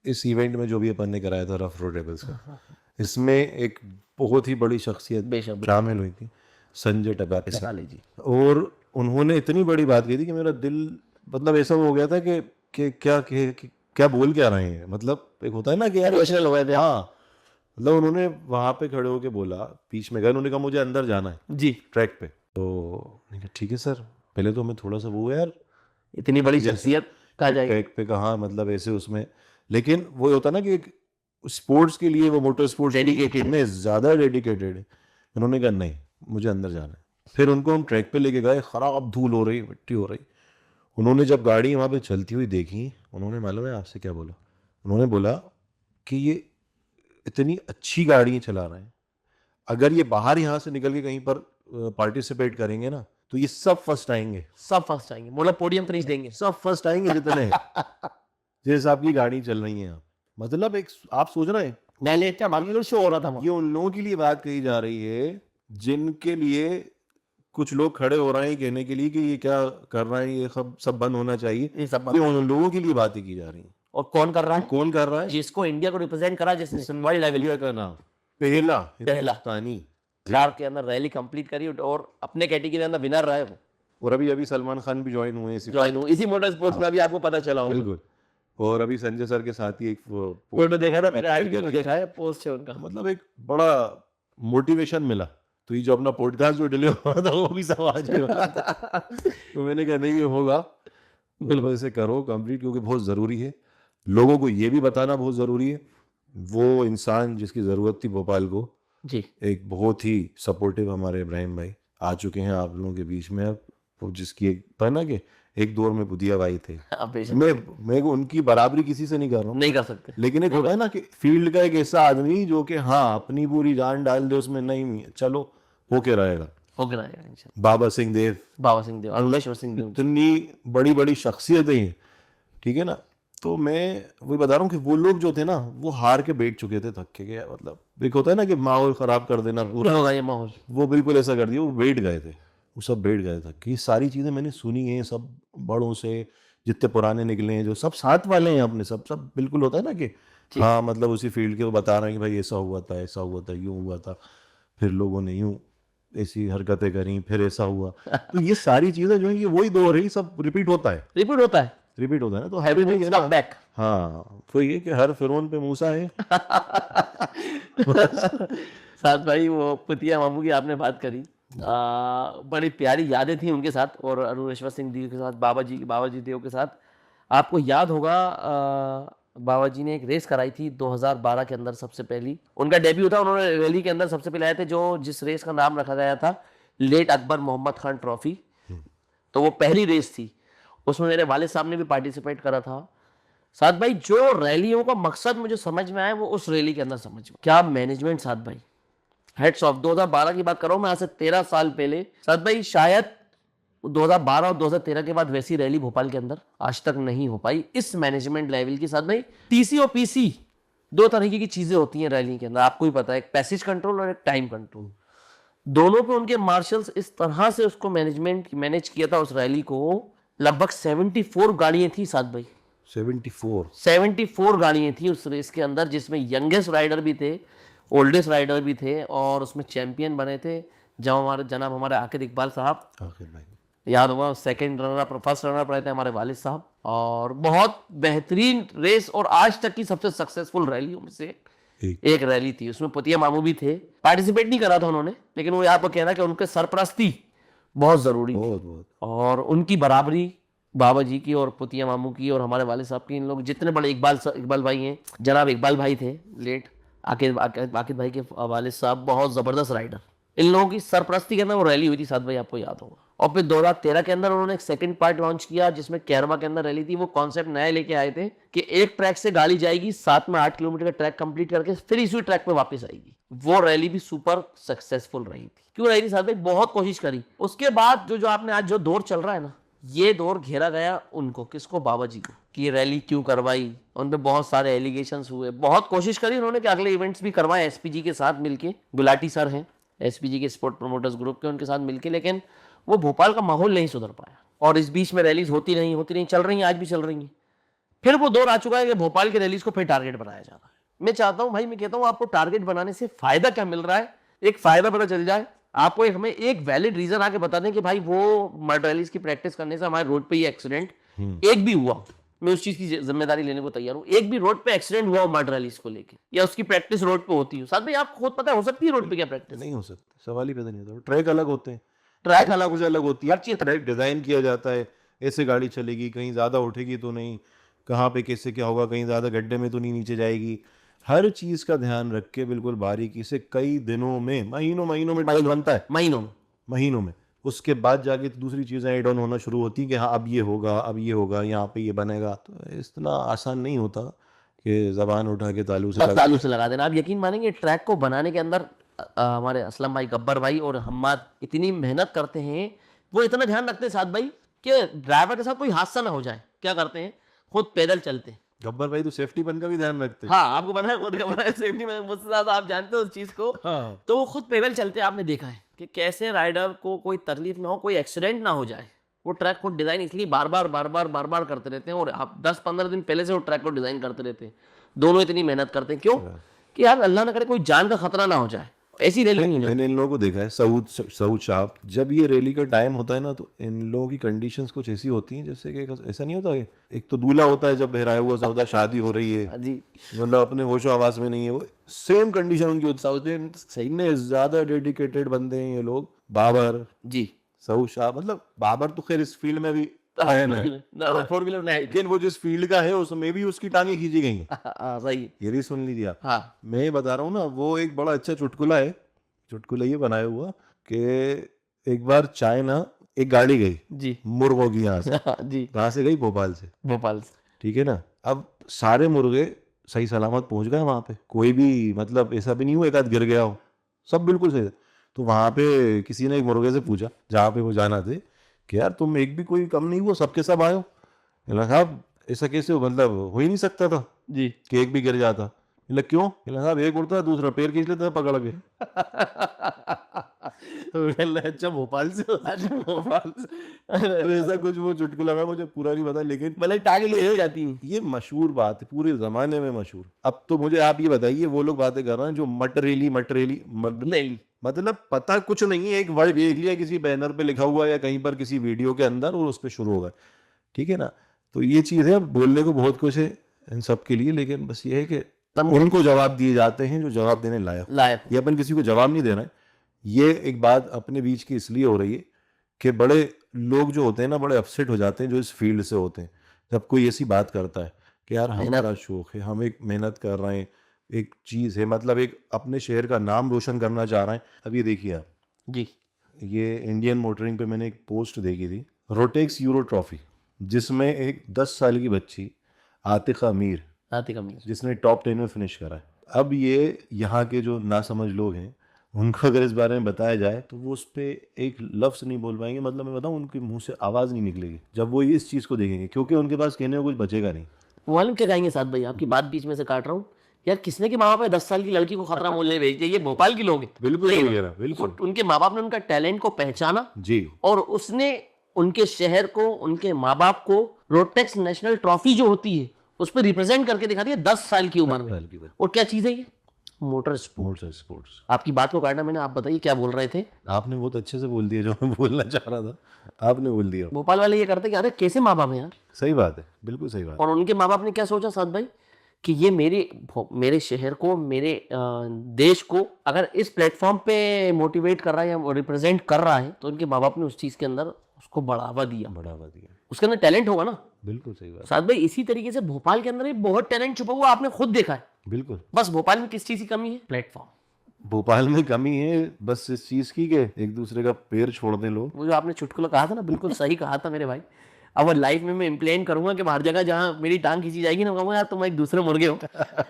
इस इवेंट में जो भी अपन ने कराया था रफ रोड रेबल्स का, इसमें एक बहुत ही बड़ी शख्सियत बेशक शामिल हुई थी, संजय टकाले साहब। टकाले जी। और उन्होंने इतनी बड़ी बात कही थी कि मेरा दिल मतलब ऐसा हो गया था कि क्या बोल क्या रहे हैं। मतलब एक होता है ना कि यार, इमोशनल हो गए थे। हाँ, मतलब उन्होंने वहां पे खड़े होके बोला, बीच में गए, उन्होंने कहा मुझे अंदर जाना है जी। ट्रैक पे। तो मैंने कहा ठीक है सर। पहले तो मैं थोड़ा सा वो यार, इतनी बड़ी शख्सियत कहा जाएगी ट्रैक पे कहाँ, मतलब ऐसे उसमें, लेकिन वो होता ना कि स्पोर्ट्स के लिए, वो मोटर स्पोर्ट्स डेडिकेटेड, में ज़्यादा डेडिकेटेड है। उन्होंने कहा नहीं, मुझे अंदर जाना है। फिर उनको हम ट्रैक पे लेके गए, खराब धूल हो रही, मिट्टी हो रही। उन्होंने जब गाड़ी वहाँ पे चलती हुई देखी, उन्होंने मालूम है आपसे क्या बोला? उन्होंने बोला कि ये इतनी अच्छी गाड़ी चला रहे हैं, अगर ये बाहर यहाँ से निकल के कहीं पर पार्टिसिपेट करेंगे ना, तो ये सब फर्स्ट आएंगे, सब फर्स्ट आएंगे, बोला पोडियम खरीद देंगे। सब फर्स्ट आएंगे जितने हैं। जिस हिसाब की गाड़ी चल रही है यहाँ, मतलब एक आप सोच रहे हैं, नैले क्या मार्केट शो हो रहा था वहाँ। ये उन लोगों के लिए बात कही जा रही है जिनके लिए कुछ लोग खड़े हो रहे हैं कहने के लिए कि ये क्या कर रहे हैं, ये सब बंद होना चाहिए। ये सब ये उन लोगों के लिए बातें की जा रही हैं। और कौन कर रहा है? कौन कर रहा है? जिसको इंडिया को रिप्रेजेंट करा, जिसने वर्ल्ड लेवल का नाम पहला पहला हिंदुस्तानी लार के अंदर रैली कंप्लीट करी और अपने कैटेगरी के अंदर विनर रहा है वो। और अभी सलमान खान भी ज्वाइन हुए इसी मोटर स्पोर्ट्स में, अभी आपको पता चला होगा। बिल्कुल। और अभी संजय सर के साथ ही एक फोटो देखा था, मेरे आईडी में देखा है, पोस्ट है उनका। मतलब एक बड़ा मोटिवेशन मिला। तो ये जो अपना पॉडकास्ट जो डिले हुआ था वो भी सब आज तो मैंने कहा नहीं, ये होगा, बिल्कुल इसे करो कंप्लीट, क्योंकि बहुत ज़रूरी है। लोगों को ये भी बताना बहुत ज़रूरी है। वो इंसान जिसकी ज़रूरत थी भोपाल को, जी, एक बहुत ही सपोर्टिव हमारे इब्राहिम भाई आ चुके हैं आप लोगों के बीच में अब, वो जिसकी एक था ना कि एक दौर में बुधिया भाई थे। मैं उनकी बराबरी किसी से नहीं कर रहा हूँ, नहीं कर सकते, लेकिन एक होता है ना कि फील्ड का एक ऐसा आदमी जो कि हाँ अपनी पूरी जान डाल दे उसमें, नहीं चलो होके रहेगा, होके रहेगा। बाबा सिंह देव, अनुलेश्वर सिंह देव, इतनी बड़ी बड़ी शख्सियतें हैं, ठीक है ना। तो मैं वही बता रहा हूँ कि वो लोग जो थे ना, वो हार के बैठ चुके थे, थक के गया। मतलब एक होता है ना कि माहौल खराब कर देना, पूरा होगा ये माहौल, वो बिल्कुल ऐसा कर दिया। वो बैठ गए थे, वो सब बैठ गए थे कि सारी चीज़ें मैंने सुनी हैं सब बड़ों से, जितने पुराने निकले हैं, जो सब साथ वाले हैं अपने, सब बिल्कुल होता है ना कि हाँ मतलब उसी फील्ड के, वो बता रहे हैं कि भाई ऐसा हुआ था, ऐसा हुआ था, यूँ हुआ था, फिर लोगों ने यूँ ऐसी हरकतें करी, फिर ऐसा हुआ। तो ये सारी चीज़ें जो है ये वही दौर है, सब रिपीट होता है ना। तो हैवी नहीं है ना बैक। हाँ, तो ये कि हर फिरौन पे मूसा है। साथ भाई, वो पुतिया मामू की आपने बात करी, बड़ी प्यारी यादें थी उनके साथ, और अनुरेश्वर सिंह देव के साथ, बाबा जी देव के साथ। आपको याद होगा बाबा जी ने एक रेस कराई थी 2012 के अंदर, सबसे पहली उनका डेब्यू था। उन्होंने रैली के अंदर सबसे पहले आए थे, जिस रेस का नाम रखा गया था लेट अकबर मोहम्मद खान ट्रॉफी। तो वो पहली रेस थी, उसमें मेरे वालिद साहब ने भी पार्टिसिपेट करा था। साथ भाई, जो रैलियों का मकसद मुझे समझ में आया, वो उस रैली के अंदर समझ में, क्या मैनेजमेंट साथ भाई, हेड्स ऑफ। 2012 की बात कर रहा हूं मैं, आज से 13 साल पहले। साथ भाई, शायद 2012 और 2013 के बाद वैसी रैली भोपाल के अंदर आज तक नहीं हो पाई इस मैनेजमेंट लेवल की। साथ भाई, टीसी और पीसी दो तरीके की चीजें होती हैं रैली के अंदर, आपको ही पता है, एक पैसेज कंट्रोल और एक टाइम कंट्रोल। दोनों पे उनके मार्शल्स इस तरह से उसको मैनेज किया था उस रैली को। लगभग 74 गाड़ियां थी साथ भाई, 74 गाड़ियां थी उस रेस के अंदर, जिसमें यंगेस्ट राइडर भी थे, ओल्डेस्ट राइडर भी थे, और उसमें चैंपियन बने थे जनाब हमारे आकिब इकबाल साहब, याद होगा, second runner up, first runner up रहे थे हमारे वालिद साहब। और बहुत बेहतरीन रेस, और आज तक की सबसे सक्सेसफुल रैलियों में से एक रैली थी। उसमें पुतिया मामू भी थे, पार्टिसिपेट नहीं करा था उन्होंने, लेकिन वो आपको कहना कि उनके सरपरस्ती बहुत जरूरी थी, और उनकी बराबरी बाबा जी की और पुतिया मामू की और हमारे वालिद साहब की, इन लोग जितने बड़े इकबाल भाई हैं, जनाब इकबाल भाई थे लेट, आकिब भाई के वालिद साहब बहुत जबरदस्त राइडर, इन लोगों की सरपरस्ती के अंदर वो रैली हुई थी साथ भाई, आपको याद होगा। और फिर 2013 के अंदर उन्होंने एक सेकंड पार्ट लॉन्च किया जिसमें कैरवा के अंदर रैली थी। वो कॉन्सेप्ट नया लेके आए थे कि एक ट्रैक से गाड़ी जाएगी 7 में 8 किलोमीटर का ट्रैक कंप्लीट करके फिर इसी ट्रैक पे वापस आएगी। वो रैली भी सुपर सक्सेसफुल रही थी। क्यों रही थी साहब भाई? बहुत कोशिश करी। उसके बाद जो आपने आज जो दौर चल रहा है ना, ये दौर घेरा गया उनको, किसको? बाबा जी को, कि रैली क्यों करवाई। उन पे बहुत सारे एलिगेशंस हुए। बहुत कोशिश करी उन्होंने कि अगले इवेंट्स भी करवाएं एसपीजी के साथ मिलके। गुलाटी सर हैं एसपीजी के स्पोर्ट प्रमोटर्स ग्रुप के, उनके साथ मिलके, लेकिन वो भोपाल का माहौल नहीं सुधर पाया और इस बीच में रैलीज होती नहीं, चल रही हैं, आज भी चल रही हैं। फिर वो दौर आ चुका है कि भोपाल के रैलीज को फिर टारगेट बनाया जा रहा है। मैं चाहता हूं भाई, मैं कहता हूं आपको टारगेट बनाने से फायदा क्या मिल रहा है, एक फायदा पता चल जाए आपको। हमें एक वैलिड रीजन आके बता दें कि भाई वो मड रैलीज की प्रैक्टिस करने से हमारे रोड पे ये एक्सीडेंट एक भी हुआ, मैं उस चीज की जिम्मेदारी लेने को तैयार हूं। एक भी रोड पे एक्सीडेंट हुआ मड रैलीज को लेके, या उसकी प्रैक्टिस रोड पे होती हो, साथ में आप खुद पता हो सकती है रोड पे क्या प्रैक्टिस? नहीं हो सकती, सवाल ही पैदा नहीं होता। ट्रैक अलग होते हैं, ट्रैक अलग होती है, हर चीज ट्रैक डिजाइन किया जाता है। ऐसे गाड़ी चलेगी, कहीं ज्यादा उठेगी तो नहीं, कहाँ पे कैसे क्या होगा, कहीं ज्यादा गड्ढे में तो नहीं नीचे जाएगी। हर चीज का ध्यान रख के बिल्कुल बारीकी से कई दिनों में, महीनों में बाइक बनता है, महीनों में। उसके बाद जाके दूसरी चीजें ऐड ऑन होना शुरू होती हैं कि हाँ अब ये होगा, यहाँ पे ये बनेगा। तो इतना आसान नहीं होता कि जबान उठा के तालू से लगा देना। आप यकीन मानेंगे ट्रैक को बनाने के अंदर हमारे असलम भाई, गब्बर भाई और हम्माद इतनी मेहनत करते हैं। वो इतना ध्यान रखते हैं साथ भाई कि ड्राइवर के साथ कोई हादसा ना हो जाए। क्या करते हैं? खुद पैदल चलते हैं। गब्बर भाई तो सेफ्टी बन का भी ध्यान रखते हैं। हाँ, आपको पता है, खुद का पता है सेफ्टी में मुझसे ज्यादा आप जानते हो उस चीज को। हाँ। तो वो खुद पैदल चलते हैं। आपने देखा है कि कैसे राइडर को कोई तकलीफ ना हो, कोई एक्सीडेंट ना हो जाए। वो ट्रैक को डिजाइन इसलिए बार बार करते रहते हैं, और आप 10-15 दिन पहले से वो ट्रैक को डिजाइन करते रहते हैं। दोनों इतनी मेहनत करते हैं। क्यों? कि यार अल्लाह ना करे कोई जान का खतरा ना हो जाए। ऐसी रैली नहीं। मैंने इन लोगों को देखा है, सऊद साहब, जब ये रैली का टाइम होता है ना, तो इन लोगों की कंडीशंस कुछ ऐसी होती हैं जैसे कि ऐसा नहीं होता है, एक तो दूल्हा होता है जब बहराया हुआ सौदा, शादी हो रही है जी, मतलब अपने होशो आवाज में नहीं है, वो सेम कंडीशन उनकी होती है। सही में ज्यादा डेडिकेटेड बंदे हैं ये लोग। बाबर जी, सऊद शाह, मतलब बाबर तो खैर इस फील्ड में भी है ना, 4 व्हीलर नहीं, लेकिन वो जिस फील्ड का है उसमें भी उसकी टांगे खींची गई हैं। सही। ये भी सुन लीजिए आप। हाँ, मैं बता रहा हूँ ना, वो एक बड़ा अच्छा चुटकुला है। चुटकुला ये बनाया हुआ कि एक बार चाइना एक गाड़ी गई जी, मुर्गों की, यहाँ से जी, कहाँ से गई? भोपाल से। भोपाल से। ठीक है ना। अब सारे मुर्गे सही सलामत पहुंच गए वहां पे, कोई भी मतलब ऐसा भी नहीं हुआ एक आध गिर गया हो, सब बिल्कुल सही। तो वहां पे किसी ने एक मुर्गे से पूछा जहाँ पे वो जाना थे कि यार तुम एक भी कोई कम नहीं हुआ, सबके सब आयो? साहब ऐसा कैसे हो, मतलब हो ही नहीं सकता था जी, कि एक भी गिर जाता। क्यों? साहब एक उड़ता है, दूसरा पैर खींच लेता है पकड़ के। तो अच्छा भोपाल से ऐसा कुछ वो चुटकुला है, मुझे पूरा नहीं पता, लेकिन मतलब टांगे ले हो जाती हैं। ये मशहूर बात है, पूरे जमाने में मशहूर। अब तो मुझे आप ये बताइए, वो लोग बातें कर रहे हैं जो मटरेली नहीं, मतलब पता कुछ नहीं है, एक वर्ड देख लिया किसी बैनर पे लिखा हुआ या कहीं पर किसी वीडियो के अंदर और उस पर शुरू होगा। ठीक है ना। तो ये चीज है, बोलने को बहुत कुछ है इन सब के लिए, लेकिन बस ये है कि उनको जवाब दिए जाते हैं जो जवाब देने लायक। ये अपन किसी को जवाब नहीं दे रहे हैं। ये एक बात अपने बीच की इसलिए हो रही है कि बड़े लोग जो होते हैं ना, बड़े अपसेट हो जाते हैं जो इस फील्ड से होते हैं, जब कोई ऐसी बात करता है कि यार हमारा शौक है, हम एक मेहनत कर रहे हैं, एक चीज है, मतलब एक अपने शहर का नाम रोशन करना चाह रहे हैं। अब ये देखिए आप जी, ये इंडियन मोटरिंग पे मैंने एक पोस्ट देखी थी, रोटेक्स यूरो ट्रॉफी, जिसमें एक 10 साल की बच्ची आतिका अमीर, जिसने टॉप 10 में फिनिश करा है। अब ये यहाँ के जो नासमझ लोग हैं, उनको अगर इस बारे में बताया जाए तो वो उस पर एक लफ्ज़ नहीं बोल पाएंगे। मतलब मैं बताऊँ, उनके मुंह से आवाज़ नहीं निकलेगी जब वो इस चीज़ को देखेंगे, क्योंकि उनके पास कहने को कुछ बचेगा नहीं। मालूम क्या कहेंगे साथ भाई? आपकी बात बीच में से काट रहा हूँ यार, किसने के माँ बाप 10 साल की लड़की को खतरा मोलने भेज दिया? ये भोपाल के लोग हैं। बिल्कुल उनके माँ बाप ने उनका टैलेंट को पहचाना जी, और उसने उनके शहर को, उनके माँ बाप को रोटेक्स नेशनल ट्रॉफी जो होती है उस पर रिप्रेजेंट करके दिखा दिया 10 साल की उम्र में। और क्या चीज है ये? Motor sports. आपकी बात को काटना मैंने, आप बताइए क्या बोल रहे थे? आपने बहुत अच्छे से बोल दिया जो मैं बोलना चाह रहा था, आपने बोल दिया। भोपाल वाले ये करते कि अरे कैसे माँ बाप है यार। सही बात है, बिल्कुल सही बात। और उनके माँ बाप ने क्या सोचा साथ भाई कि ये मेरे शहर को, मेरे देश को अगर इस प्लेटफॉर्म पे मोटिवेट कर रहा है या रिप्रेजेंट कर रहा है, तो उनके माँ बाप ने उस चीज के अंदर उसको बढ़ावा दिया। उसके अंदर टैलेंट होगा ना। बिल्कुल सही बात साथ भाई इसी तरीके से भोपाल के अंदर भी बहुत टैलेंट छुपा हुआ आपने खुद देखा है। बिल्कुल। बस भोपाल में किस चीज की कमी है? भोपाल में कमी है बस इस चीज की के एक दूसरे का पैर छोड़ दें लोग। वो जो आपने चुटकुला कहा था ना, बिल्कुल सही कहा था मेरे भाई। अब वो लाइफ में मैं इम्प्लेंट करूंगा कि हर जगह जहाँ मेरी टांग खींची जाएगी ना, कहूंगा यार तुम एक दूसरे मुर्गे हो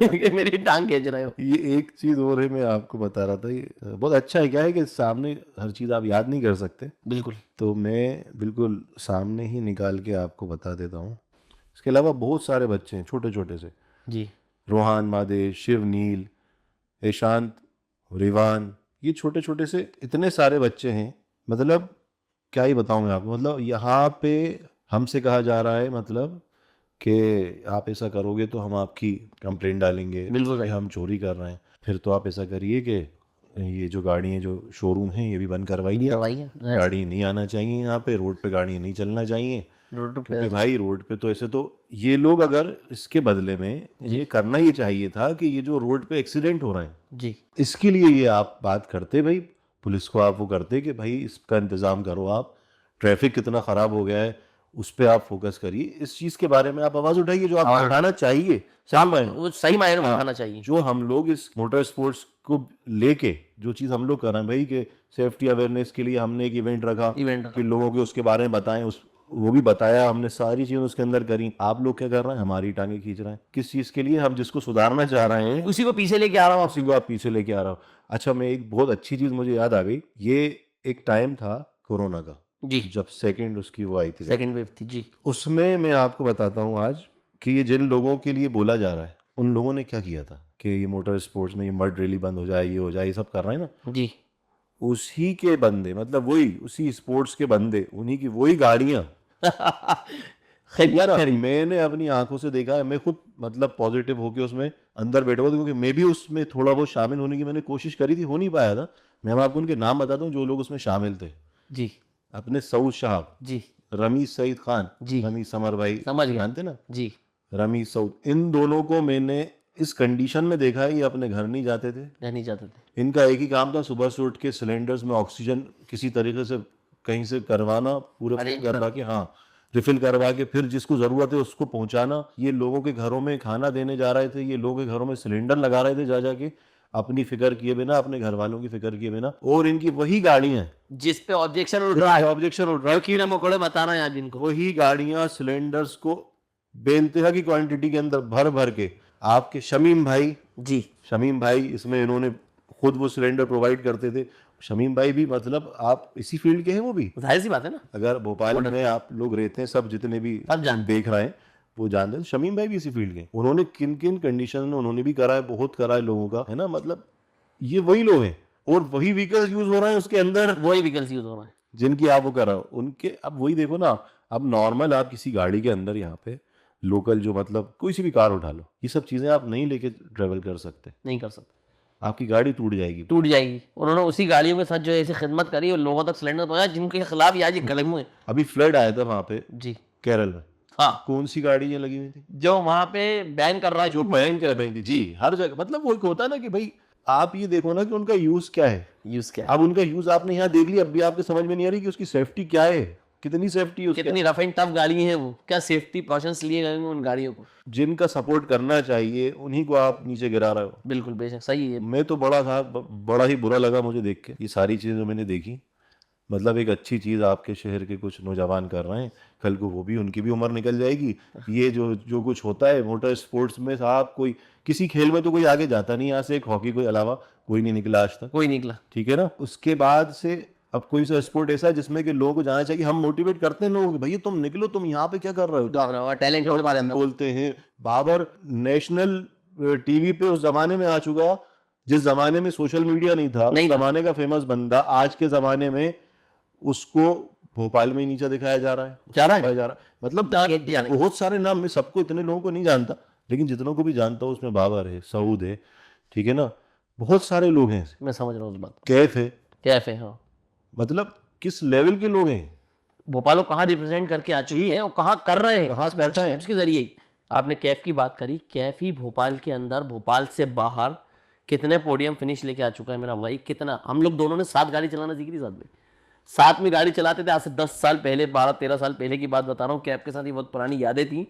कि मेरी टांग खींच रहे हो। ये एक चीज और है, मैं आपको बता रहा था, ये बहुत अच्छा है। क्या है कि सामने हर चीज आप याद नहीं कर सकते, बिल्कुल। तो मैं बिल्कुल सामने ही निकाल के आपको बता देता हूँ। इसके अलावा बहुत सारे बच्चे हैं छोटे छोटे से, जी। रोहान मादे, शिवनील, ईशांत, रिवान, ये छोटे छोटे से इतने सारे बच्चे हैं। मतलब क्या ही बताऊं मैं आपको, मतलब यहाँ पे हमसे कहा जा रहा है मतलब कि आप ऐसा करोगे तो हम आपकी कंप्लेंट डालेंगे बिल्कुल कि right। हम चोरी कर रहे हैं। फिर तो आप ऐसा करिए कि ये जो गाड़ी है, जो शोरूम है, ये भी बंद करवाइए। करवाइए। गाड़ी नहीं आना चाहिए यहाँ पे, रोड पे गाड़ी नहीं चलना चाहिए। रोड पे। क्योंकि भाई रोड पे तो ऐसे तो ये लोग, अगर इसके बदले में ये करना ही चाहिए था कि ये जो रोड पे एक्सीडेंट हो रहे हैं, जी। इसके लिए ये आप बात करते भाई, पुलिस को आप वो करते कि भाई इसका इंतजाम करो, आप ट्रैफिक कितना खराब हो गया है उस पर आप फोकस करिए, इस चीज के बारे में आप आवाज उठाइए जो आप उठाना चाहिए। वो सही मायने में उठाना चाहिए। जो हम लोग इस मोटर स्पोर्ट्स को लेके जो चीज हम लोग कर रहे हैं भाई, कि सेफ्टी अवेयरनेस के लिए हमने एक इवेंट रखा इवेंट कि लोगों को उसके बारे में बताएं, उस वो भी बताया हमने, सारी चीजें उसके अंदर करी। आप लोग क्या कर रहे हैं, हमारी टांगे खींच रहे हैं किस चीज के लिए? हम जिसको सुधारना चाह रहे हैं उसी को पीछे लेके आ रहा हूँ। उसी को आप पीछे लेके आ रहा हो। अच्छा, मैं एक बहुत अच्छी चीज मुझे याद आ गई, ये एक टाइम था कोरोना का, जी। जब सेकंड उसकी वो आई थी, सेकंड वेव थी जी। उसमें मैं आपको बताता हूँ आज कि ये जिन लोगों के लिए बोला जा रहा है उन लोगों ने क्या किया था कि ये मोटर स्पोर्ट्स में ये मड रैली बंद हो जाए, ये हो जाए, ये सब कर रहे हैं ना, जी। उसी के बंदे, मतलब वही उसी स्पोर्ट्स के बंदे, उन्हीं की वही गाड़ियां यार, मैंने अपनी आंखों से देखा है। मैं खुद मतलब पॉजिटिव होके उसमें अंदर बैठा हुआ था, क्योंकि मैं भी उसमें थोड़ा बहुत शामिल होने की मैंने कोशिश करी थी, हो नहीं पाया था। मैं आपको उनके नाम बताता हूँ जो लोग उसमें शामिल थे। जी। अपने सऊद साहब, जी। रमीज सईद खान, जी। रमीज समर भाई, समझ गया। जानते ना, जी। रमीज सऊद, इन दोनों को मैंने इस कंडीशन में देखा है, ये अपने घर नहीं जाते थे। रहने जाते थे। इनका एक ही काम था, सुबह से उठ के सिलेंडर्स में ऑक्सीजन किसी तरीके से कहीं से करवाना, पूरे Arrange करवा के, हाँ, रिफिल करवा के फिर जिसको जरूरत है उसको पहुंचाना। ये लोगों के घरों में खाना देने जा रहे थे, ये लोगों के घरों में सिलेंडर लगा रहे थे जा जाके, अपनी फिक्र किए बिना, अपने घर वालों की फिक्र किए बिना। और इनकी वही गाड़ियां जिस पे ऑब्जेक्शन उठ रहा है, ऑब्जेक्शन उठ रहा है, कीड़े मकोड़े बता रहे हैं आज इनको। वही गाड़ियां सिलेंडर्स को बेइंतहा की क्वांटिटी के अंदर भर भर के आपके शमीम भाई, जी। शमीम भाई इसमें इन्होंने खुद वो सिलेंडर प्रोवाइड करते थे। शमीम भाई भी मतलब आप इसी फील्ड के हैं, वो भी। जाहिर सी बात है ना। अगर भोपाल में आप लोग रहते हैं, सब जितने भी सब जानते देख रहे हैं वो जानते हैं, शमीम भाई भी इसी फील्ड के। उन्होंने किन किन कंडीशन में उन्होंने भी करा है, बहुत करा है लोगों का, है ना। मतलब ये वही लोग हैं और वही व्हीकल्स यूज हो रहे हैं उसके अंदर, वही व्हीकल्स यूज हो रहा है जिनकी आप वो कर रहे हो उनके। अब वही देखो ना, अब नॉर्मल आप किसी गाड़ी के अंदर यहाँ पे लोकल जो मतलब कोई सी भी कार उठा लो, ये सब चीजें आप नहीं लेके ट्रेवल कर सकते, नहीं कर सकते, आपकी गाड़ी टूट जाएगी। टूट जाएगी। उन्होंने उसी गाड़ियों के साथ जो ऐसी खिदमत करी और लोगों तक सिलेंडर पहुंचाया जिनके खिलाफ ये आज ये कदम हुए। अभी फ्लड आया था वहां पे जी। केरल में, हाँ, कौन सी गाड़ी ये लगी हुई थी जो वहां पे बैन कर रहा है, जो बैन कर रही थी? जी, हर जगह। मतलब वो एक होता है ना कि भाई आप ये देखो ना कि उनका यूज क्या है। यूज क्या है। अब उनका यूज आपने यहाँ देख लिया, अब भी आपके समझ में नहीं आ रही कि उसकी सेफ्टी क्या है, कितनी सेफ्टी है उसके। कितनी रफ एंड टफ गाड़ी है वो, क्या सेफ्टी प्रिकॉशंस लिए गए हैं उन गाड़ियों को। जिनका सपोर्ट करना चाहिए उन्हीं को आप नीचे गिरा रहे हो। बिल्कुल बेशक सही है। मैं तो बड़ा ही बुरा लगा मुझे देख के ये सारी चीजें जो मैंने देखी। मतलब एक अच्छी चीज आपके शहर के कुछ नौजवान कर रहे हैं, कल को वो भी, उनकी भी उम्र निकल जाएगी। ये जो जो कुछ होता है मोटर स्पोर्ट्स में साहब, कोई किसी खेल में तो कोई आगे जाता नहीं, यहाँ से एक हॉकी के अलावा कोई नहीं निकला आज तक, कोई निकला। ठीक है ना। उसके बाद से अब कोई सा स्पोर्ट ऐसा है जिसमें कि लोगों को जाना चाहिए, हम मोटिवेट करते हैं लोगों को, भैया तुम निकलो, तुम यहाँ पे क्या कर रहे हो, टैलेंट के बारे में बोलते हैं। बाबर नेशनल टीवी पे उस जमाने में आ चुका जिस जमाने में सोशल मीडिया नहीं था, नहीं उस था। जमाने का फेमस बंदा आज के जमाने में उसको भोपाल में ही नीचा दिखाया जा रहा है, जा रहा है। जा रहा है। मतलब बहुत सारे नाम, मैं सबको इतने लोगों को नहीं जानता, लेकिन जितनों को भी जानता हूँ उसमें बाबर है, सऊद है, ठीक है ना, बहुत सारे लोग हैं। मैं समझ रहा हूँ उस बात को। कैफ है, कैफ है, हाँ। मतलब किस लेवल के लोग हैं, भोपाल को कहाँ रिप्रेजेंट करके आ चुकी है और कहाँ कर रहे हैं, कहाँ से बैठा है। उसके जरिए ही। आपने कैफ की बात करी, कैफ ही भोपाल के अंदर, भोपाल से बाहर कितने पोडियम फिनिश लेके आ चुका है मेरा भाई। कितना, हम लोग दोनों ने साथ गाड़ी चलाना सीखी थी साथ में, साथ में गाड़ी चलाते थे। आज से 10 साल पहले, 12-13 साल पहले की बात बता रहा हूँ। कैफ के साथ ही बहुत पुरानी यादें थी।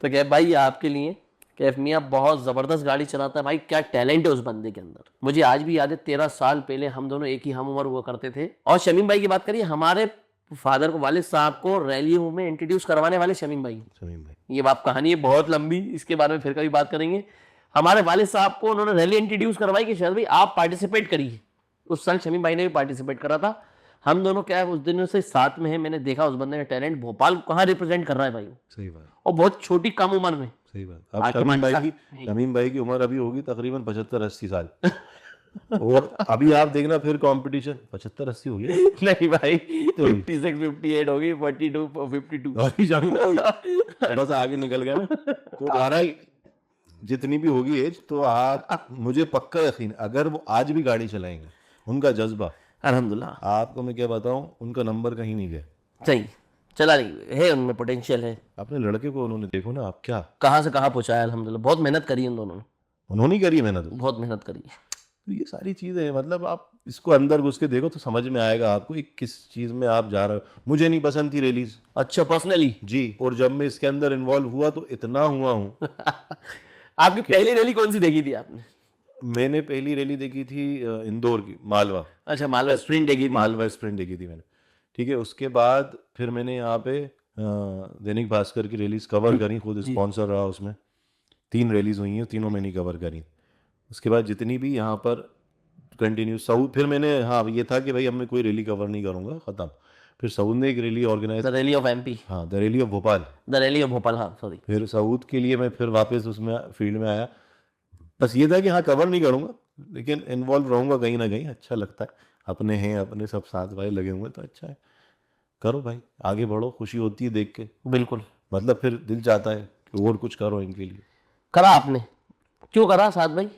तो कैफ भाई, ये आपके लिए कैफ मियाँ बहुत ज़बरदस्त गाड़ी चलाता है भाई, क्या टैलेंट है उस बंदे के अंदर। मुझे आज भी याद है 13 साल पहले हम दोनों एक ही हम उम्र हुआ करते थे। और शमीम भाई की बात करिए, हमारे फादर को, वालिद साहब को रैलियों में इंट्रोड्यूस करवाने वाले शमीम भाई। समीम भाई, ये बात कहानी है बहुत लंबी, इसके बारे में फिर कभी बात करेंगे। हमारे वालिद साहब को उन्होंने रैली इंट्रोड्यूस करवाई कि शहर भाई आप पार्टिसिपेट करिए। उस साल शमीम भाई ने भी पार्टिसिपेट करा था। हम दोनों क्या है उस दिनों से साथ में है। मैंने देखा उस बंदे का टैलेंट, भोपाल को कहाँ रिप्रेजेंट कर रहा है भाई वो, सही बात, और बहुत छोटी कम उम्र में। सही बात। अब आके शमीम भाई की उम्र अभी होगी तकरीबन 75-80 साल। और अभी आप देखना फिर कंपटीशन 75-80 हो गया। नहीं भाई, तो 56 58 होगी, 42 52। अभी जाऊंगा थोड़ा सा आगे निकल गया ना, तो आ जितनी भी होगी एज, तो आप मुझे पक्का यकीन, अगर वो आज भी गाड़ी चलाएंगे, उनका जज्बा, अल्हम्दुलिल्लाह। आपको मैं क्या बताऊं, उनका नंबर कहीं नहीं गया। सही चला नहीं है, उनमें पोटेंशियल है। अपने लड़के को उन्होंने, देखो ना आप, क्या कहाँ से कहाँ पहुंचाया अल्हम्दुलिल्लाह। बहुत मेहनत करी उन दोनों ने, उन्होंने ही करी मेहनत। बहुत मेहनत करी। तो ये सारी चीज़ें, मतलब आप इसको अंदर घुस के देखो तो समझ में आएगा आपको कि किस चीज़ में आप जा रहे हो। मुझे नहीं पसंद थी रैलीज अच्छा, पर्सनली जी, और जब मैं इसके अंदर इन्वॉल्व हुआ तो इतना हुआ हूँ। आपकी पहली रैली कौन सी देखी थी आपने? मैंने पहली रैली देखी थी इंदौर की, मालवा। अच्छा, मालवा स्प्रिंट देखी थी। मालवा स्प्रिंट देखी थी मैंने, ठीक है। उसके बाद फिर मैंने यहाँ पे दैनिक भास्कर की रैलीज कवर करी, खुद स्पॉन्सर रहा उसमें। 3 रैलीज हुई हैं, तीनों मैंने कवर करी। उसके बाद जितनी भी यहाँ पर कंटिन्यू साउथ, फिर मैंने, हाँ ये था कि भाई अब मैं कोई रैली कवर नहीं करूँगा, ख़त्म। फिर साउथ ने एक rally organise, the rally of MP, हाँ the rally of Bhopal, the rally of Bhopal, हाँ सॉरी। फिर साउथ के लिए मैं फिर वापस उसमें फील्ड में आया। बस ये था कि हाँ कवर नहीं करूँगा, लेकिन इन्वॉल्व रहूँगा कहीं ना कहीं, अच्छा लगता है। अपने हैं, अपने सब साथ भाई लगे हुए, तो अच्छा है। करो भाई, आगे बढ़ो, खुशी होती है देख के, बिल्कुल। मतलब फिर दिल चाहता है कि और कुछ करो इनके लिए। करा आपने, क्यों करा साद भाई?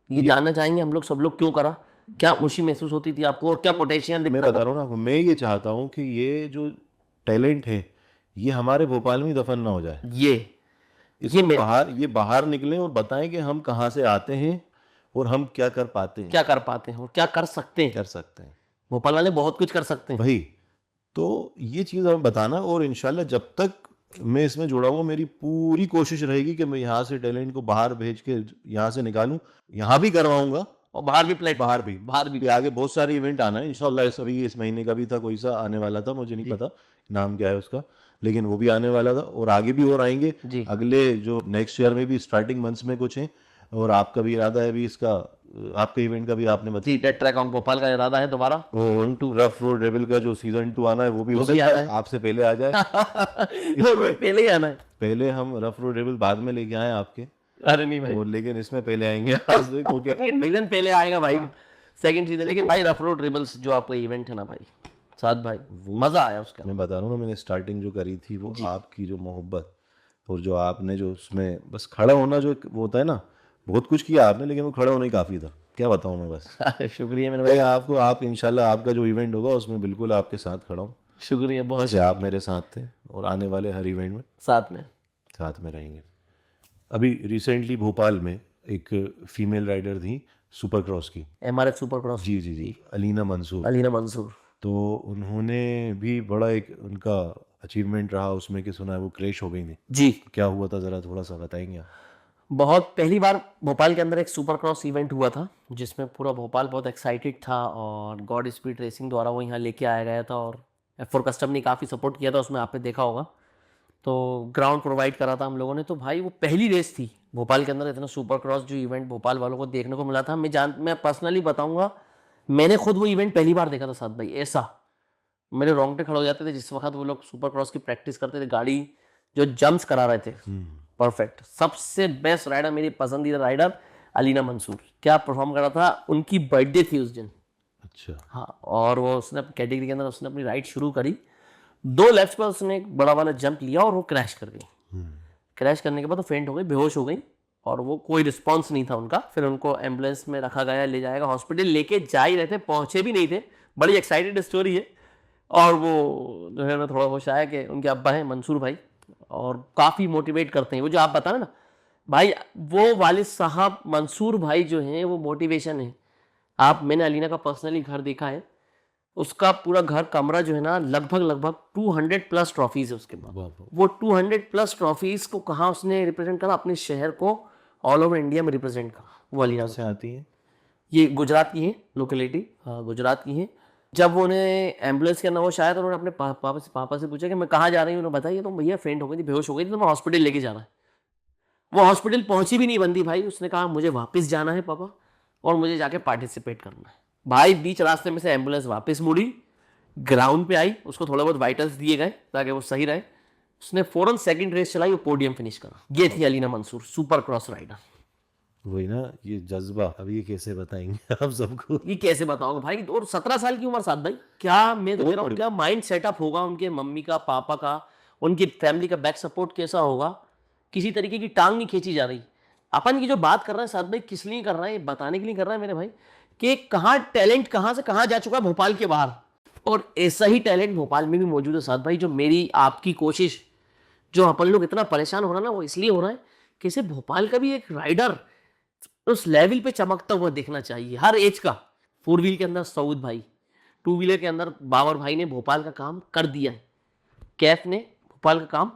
ये जानना चाहेंगे हम लोग, सब लोग, क्यों करा? क्या खुशी महसूस होती थी आपको, और क्या पोटेंशियल मैं दिखता बता रहा हूँ ना आपको, मैं ये चाहता हूँ कि ये जो टैलेंट है ये हमारे भोपाल में ही दफन ना हो जाए। ये ये बाहर निकलें और बताएं कि हम कहाँ से आते हैं और हम क्या कर पाते हैं, क्या कर पाते हैं और क्या कर सकते हैं। कर सकते हैं। भोपाल वाले बहुत कुछ कर सकते हैं भाई, तो ये चीज़ हमें बताना, और इंशाल्लाह जब तक मैं इसमें जुड़ा हुआ, मेरी पूरी कोशिश रहेगी कि मैं यहाँ से टैलेंट को बाहर भेज के यहाँ से निकालूं, यहाँ भी करवाऊंगा और बाहर भी प्लेट, बाहर भी आगे बहुत सारे इवेंट आना है इंशाल्लाह। सभी इस महीने का भी था, कोई सा आने वाला था, मुझे नहीं पता नाम क्या है उसका, लेकिन वो भी आने वाला था, और आगे भी और आएंगे जी। अगले जो नेक्स्ट ईयर में भी स्टार्टिंग मंथ्स में कुछ है। और आपका भी इरादा है भी इसका, आपके इवेंट का भी आपने बताया जी, टेट ट्रैक ऑन भोपाल का इरादा है दोबारा। वो रफ रोड रेबल का जो सीजन 2 आना है वो भी हो सकता है आपसे पहले आ जाए। पहले ही आना है। पहले हम रफ रोड रेबल बाद में लेके आए आपके, अरे नहीं भाई, और लेकिन इसमें पहले आएंगे। सीजन पहले आएगा भाई, सेकंड सीजन। लेकिन भाई रफ रोड रिबल्स जो आपका इवेंट है ना भाई, साथ भाई मजा आया उसका। मैं बता रहा हूँ ना, मैंने स्टार्टिंग जो करी थी वो आपकी जो मोहब्बत, और जो आपने जो उसमें बस खड़ा होना, जो वो होता है ना, बहुत कुछ किया आपने, लेकिन वो खड़ा होना ही काफ़ी था। क्या बताऊँ मैं, बस शुक्रिया मेरे भाई आपको। आप इंशाल्लाह आपका जो इवेंट होगा उसमें बिल्कुल आपके साथ खड़ा हूँ। शुक्रिया बहुत, जैसे आप मेरे साथ थे, और आने वाले हर इवेंट में साथ में रहेंगे। अभी रिसेंटली भोपाल में एक फीमेल राइडर थी सुपर क्रॉस की, एमआरएफ सुपर क्रॉस, जी, अलीना मंसूर। तो उन्होंने भी बड़ा एक उनका अचीवमेंट रहा उसमें कि सुना है वो क्रैश हो गई थी जी। क्या हुआ था, ज़रा थोड़ा सा बताएंगे आप? बहुत पहली बार भोपाल के अंदर एक सुपर क्रॉस इवेंट हुआ था, जिसमें पूरा भोपाल बहुत एक्साइटेड था, और गॉड स्पीड रेसिंग द्वारा वो यहाँ लेके आया गया था, और F4 कस्टम ने काफ़ी सपोर्ट किया था उसमें, आपने देखा होगा। तो ग्राउंड प्रोवाइड करा था हम लोगों ने। तो भाई वो पहली रेस थी भोपाल के अंदर, इतना सुपर क्रॉस जो इवेंट भोपाल वालों को देखने को मिला था। मैं पर्सनली बताऊंगा, मैंने खुद वो इवेंट पहली बार देखा था साथ भाई। ऐसा मेरे रोंगटे खड़े हो जाते थे जिस वक्त वो लोग सुपर क्रॉस की प्रैक्टिस करते थे, गाड़ी जो जंप्स करा रहे थे, परफेक्ट। सबसे बेस्ट राइडर, मेरी पसंदीदा राइडर अलीना मंसूर, क्या परफॉर्म करा था। उनकी बर्थडे थी उस दिन, अच्छा, हाँ, और वो उसने कैटेगरी के अंदर उसने अपनी राइड शुरू करी। 2 लेफ्ट पर उसने एक बड़ा वाला जंप लिया और वो क्रैश कर गई। क्रैश करने के बाद वो फेंट हो गई, बेहोश हो गई, और वो कोई रिस्पॉन्स नहीं था उनका। फिर उनको एम्बुलेंस में रखा गया, ले जाएगा हॉस्पिटल, लेके जा ही रहे थे, पहुंचे भी नहीं थे। बड़ी एक्साइटेड स्टोरी है। और वो जो है ना, थोड़ा होश आया कि उनके अब्बा हैं मंसूर भाई, और काफ़ी मोटिवेट करते हैं। वो जो आप बता रहे ना भाई, वो वालिद साहब मंसूर भाई जो हैं वो मोटिवेशन है। मैंने अलीना का पर्सनली घर देखा है, उसका पूरा घर कमरा जो है ना, लगभग 200+ ट्रॉफीज है उसके पास। वो 200+ ट्रॉफीज को कहाँ उसने रिप्रेजेंट करा, अपने शहर को ऑल ओवर इंडिया में रिप्रेजेंट करा वो अलीना से आती है। ये गुजरात की है लोकेलिटी, हाँ गुजरात की है। जब वो उन्हें एम्बुलेंस के अंदर वो शायद उन्होंने अपने पापा से पूछा कि मैं कहाँ जा रही हूँ, उन्होंने बताया तो भैया फेंट हो गई थी, बेहोश हो गई थी, तो मैं हॉस्पिटल लेके जा रहा है। वो हॉस्पिटल पहुंची भी नहीं बंदी भाई, उसने कहा मुझे वापस जाना है पापा और मुझे जाके पार्टिसिपेट करना है। भाई बीच रास्ते में से एम्बुलेंस वापस मुड़ी, ग्राउंड पे आई, उसको थोड़ा बहुत वाइटल्स दिए गए ताकि वो सही रहे। उसने फौरन सेकंड रेस चलाई, वो पोडियम फिनिश करा। ये थी Alina Mansoor, super cross rider. वही ना, ये जज्बा अब ये कैसे बताएंगे आप सबको। ये कैसे बताओगे भाई, और 17 साल की उम्र साथ भाई, क्या मैं तो कह रहा हूँ क्या माइंड सेटअप होगा उनके मम्मी का, पापा का, उनकी फैमिली का बैक सपोर्ट कैसा होगा। किसी तरीके की टांग नहीं खींची जा रही। अपन की जो बात कर रहे हैं साथ भाई, किस लिए कर रहे हैं, बताने के लिए कर रहे हैं मेरे भाई कि कहाँ टैलेंट कहाँ से कहाँ जा चुका है भोपाल के बाहर, और ऐसा ही टैलेंट भोपाल में भी मौजूद है साथ भाई। जो मेरी आपकी कोशिश, जो अपन लोग इतना परेशान हो रहा है ना, वो इसलिए हो रहा है कि इसे भोपाल का भी एक राइडर उस लेवल पे चमकता हुआ देखना चाहिए, हर एज का। 4 व्हील के अंदर सऊद भाई, 2 व्हीलर के अंदर बाबर भाई ने भोपाल का काम कर दिया है, कैफ ने भोपाल का काम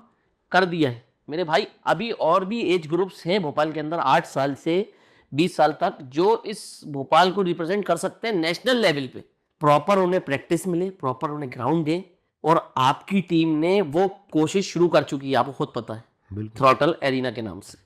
कर दिया है मेरे भाई। अभी और भी एज ग्रुप्स हैं भोपाल के अंदर 8 साल से 20 साल तक, जो इस भोपाल को रिप्रेजेंट कर सकते हैं नेशनल लेवल पे। प्रॉपर उन्हें प्रैक्टिस मिले, प्रॉपर उन्हें ग्राउंड दें, और आपकी टीम ने वो कोशिश शुरू कर चुकी है, आपको खुद पता है, बिल्कुल थ्रॉटल एरिना के नाम से।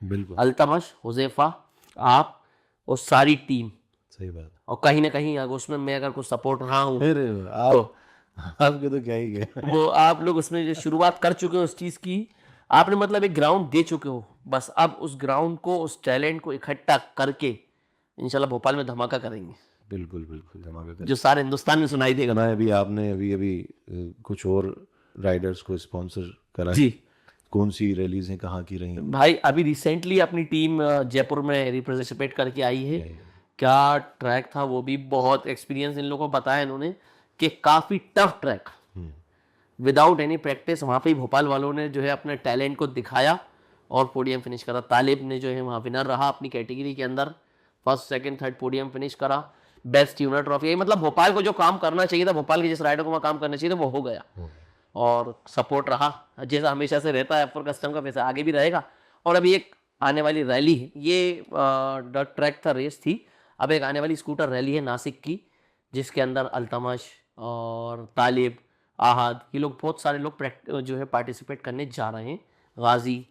बिल्कुल अल्तमश, हुजैफा, आप और सारी टीम, सही बात। और कहीं ना कहीं अगर उसमें मैं अगर कुछ सपोर्ट रहा हूँ अरे आप आपके तो क्या ही गए। वो आप लोग उसमें जो शुरुआत कर चुके हो उस चीज़ की, आपने मतलब एक ग्राउंड दे चुके हो। बस अब उस ग्राउंड को, उस टैलेंट को इकट्ठा करके इंशाल्लाह भोपाल में धमाका करेंगे, बिल्कुल बिल्कुल धमाका कर। जो सारे हिंदुस्तान में सुनाई देगा। ना अभी आपने अभी कुछ और राइडर्स को स्पॉन्सर करा जी कौन सी रैलीज हैं, कहाँ की रही हैं? भाई, अभी रिसेंटली अपनी टीम जयपुर में रिप्रेजेंट करके आई है। क्या ट्रैक था वो भी, बहुत एक्सपीरियंस इन लोगों को बताया इन्होंने कि काफ़ी tough track, without any practice वहाँ पे ही भोपाल वालों ने जो है अपने टैलेंट को दिखाया और पोडियम फिनिश करा। तालिब ने जो है वहाँ विनर रहा अपनी कैटेगरी के अंदर, first second third podium finish करा। बेस्ट ट्यूनर ट्रॉफी, यही मतलब भोपाल को जो काम करना चाहिए था, भोपाल के जिस राइडर को वहाँ काम करना चाहिए था, वो हो गया। और सपोर्ट रहा जैसा हमेशा से रहता है फॉर कस्टम का, वैसा आगे भी रहेगा। और अभी एक आने वाली रैली है, ये डर्ट ट्रैक था, रेस थी, अब एक आने वाली स्कूटर रैली है नासिक की, जिसके अंदर अल्तमश और तालिब, आहद, ये लोग बहुत सारे लोग जो है पार्टिसिपेट करने जा रहे हैं। गाजी,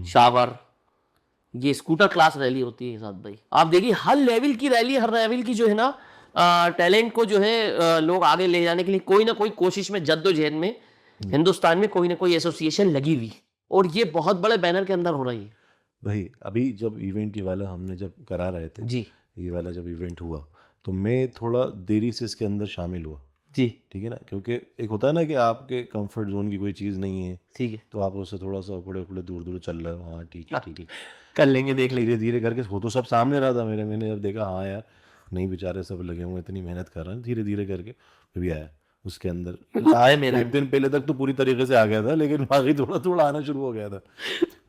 शावर, ये स्कूटर क्लास रैली होती है साथ भाई। आप देखिए हर लेवल की रैली, हर लेवल की जो है ना टैलेंट को जो है लोग आगे ले जाने के लिए कोई ना कोई कोशिश में, जद्दोजहद में हिंदुस्तान में कोई ना कोई एसोसिएशन लगी हुई, और ये बहुत बड़े बैनर के अंदर हो रही है भाई। अभी जब इवेंट ये वाला हमने जब करा रहे थे जी, ये वाला जब इवेंट हुआ, तो मैं थोड़ा देरी से इसके अंदर शामिल हुआ। जी ठीक है ना, क्योंकि एक होता है ना कि आपके कंफर्ट जोन की कोई चीज़ नहीं है, ठीक है, तो आप उससे थोड़ा सा उपड़े उपड़े दूर दूर चल रहे हो। हाँ ठीक है ठीक है, कर लेंगे, देख लेंगे। धीरे धीरे करके वो तो सब सामने रहा था मेरे, मैंने जब देखा हाँ यार नहीं बेचारे सब लगे हुए इतनी मेहनत कर रहे हैं, धीरे धीरे करके फिर भी आया उसके अंदर। आए मेरे एक दिन पहले तक तो पूरी तरीके से आ गया था, लेकिन बाकी थोड़ा थोड़ा आना शुरू हो गया था।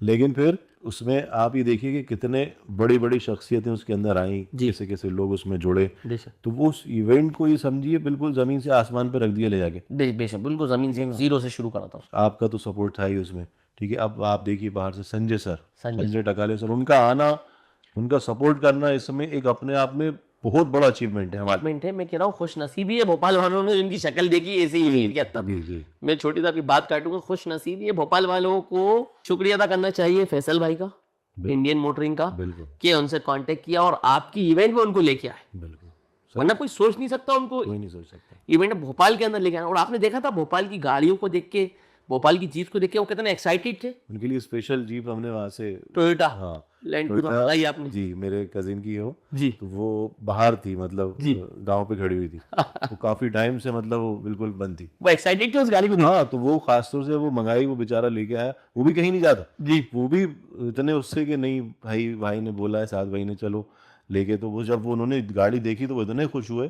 लेकिन फिर उसमें आप ये देखिए कि कितने बड़ी बड़ी शख्सियतें उसके अंदर आई, कैसे कैसे लोग उसमें जुड़े। बेशक, तो वो उस इवेंट को ये समझिए बिल्कुल ज़मीन से आसमान पर रख दिया ले जाके। बेशक बिल्कुल जमीन से जीरो से शुरू करा था। आपका तो सपोर्ट था ही उसमें। ठीक है, अब आप देखिए बाहर से संजय सर, संजय संजय टकाले सर, उनका आना, उनका सपोर्ट करना इस समय एक अपने आप में बहुत बड़ा अचीवमेंट है हमारे। मिनट है, मैं कह रहा हूँ खुश नसीबी है भोपाल वालों ने जिनकी शक्ल देखी ऐसे ही हुई क्या तब। जी जी मैं छोटी सा आपकी बात काटूंगा, खुश नसीबी है भोपाल वालों को। शुक्रिया अदा करना चाहिए फैसल भाई का, इंडियन मोटरिंग का, बिल्कुल कि उनसे कांटेक्ट किया और आपकी इवेंट में उनको लेके आए। बिल्कुल, वरना कोई सोच नहीं सकता उनको कोई नहीं सोच सकता। इवेंट भोपाल के अंदर लेके आना। और आपने देखा था भोपाल की गाड़ियों को देख के, भोपाल की जीप को देख के वो कितने एक्साइटेड थे। उनके लिए स्पेशल जीप हमने वहाँ से, टोयोटा हाँ लैंड क्रूजर मंगाई आपने जी, मेरे कजिन की हो, जी, तो वो बाहर थी, मतलब गांव पे खड़ी हुई थी। वो काफी टाइम से मतलब वो बिल्कुल बंद थी। वो एक्साइटेड थे उस गाड़ी को देख हाँ, तो वो खासतौर से वो मंगाई, वो बेचारा लेके आया, वो भी कहीं नहीं जाता जी। वो भी इतने उससे कि नहीं भाई ने बोला है, साथ भाई ने चलो लेके। तो वो जब वो उन्होंने गाड़ी देखी तो वो इतने खुश हुए,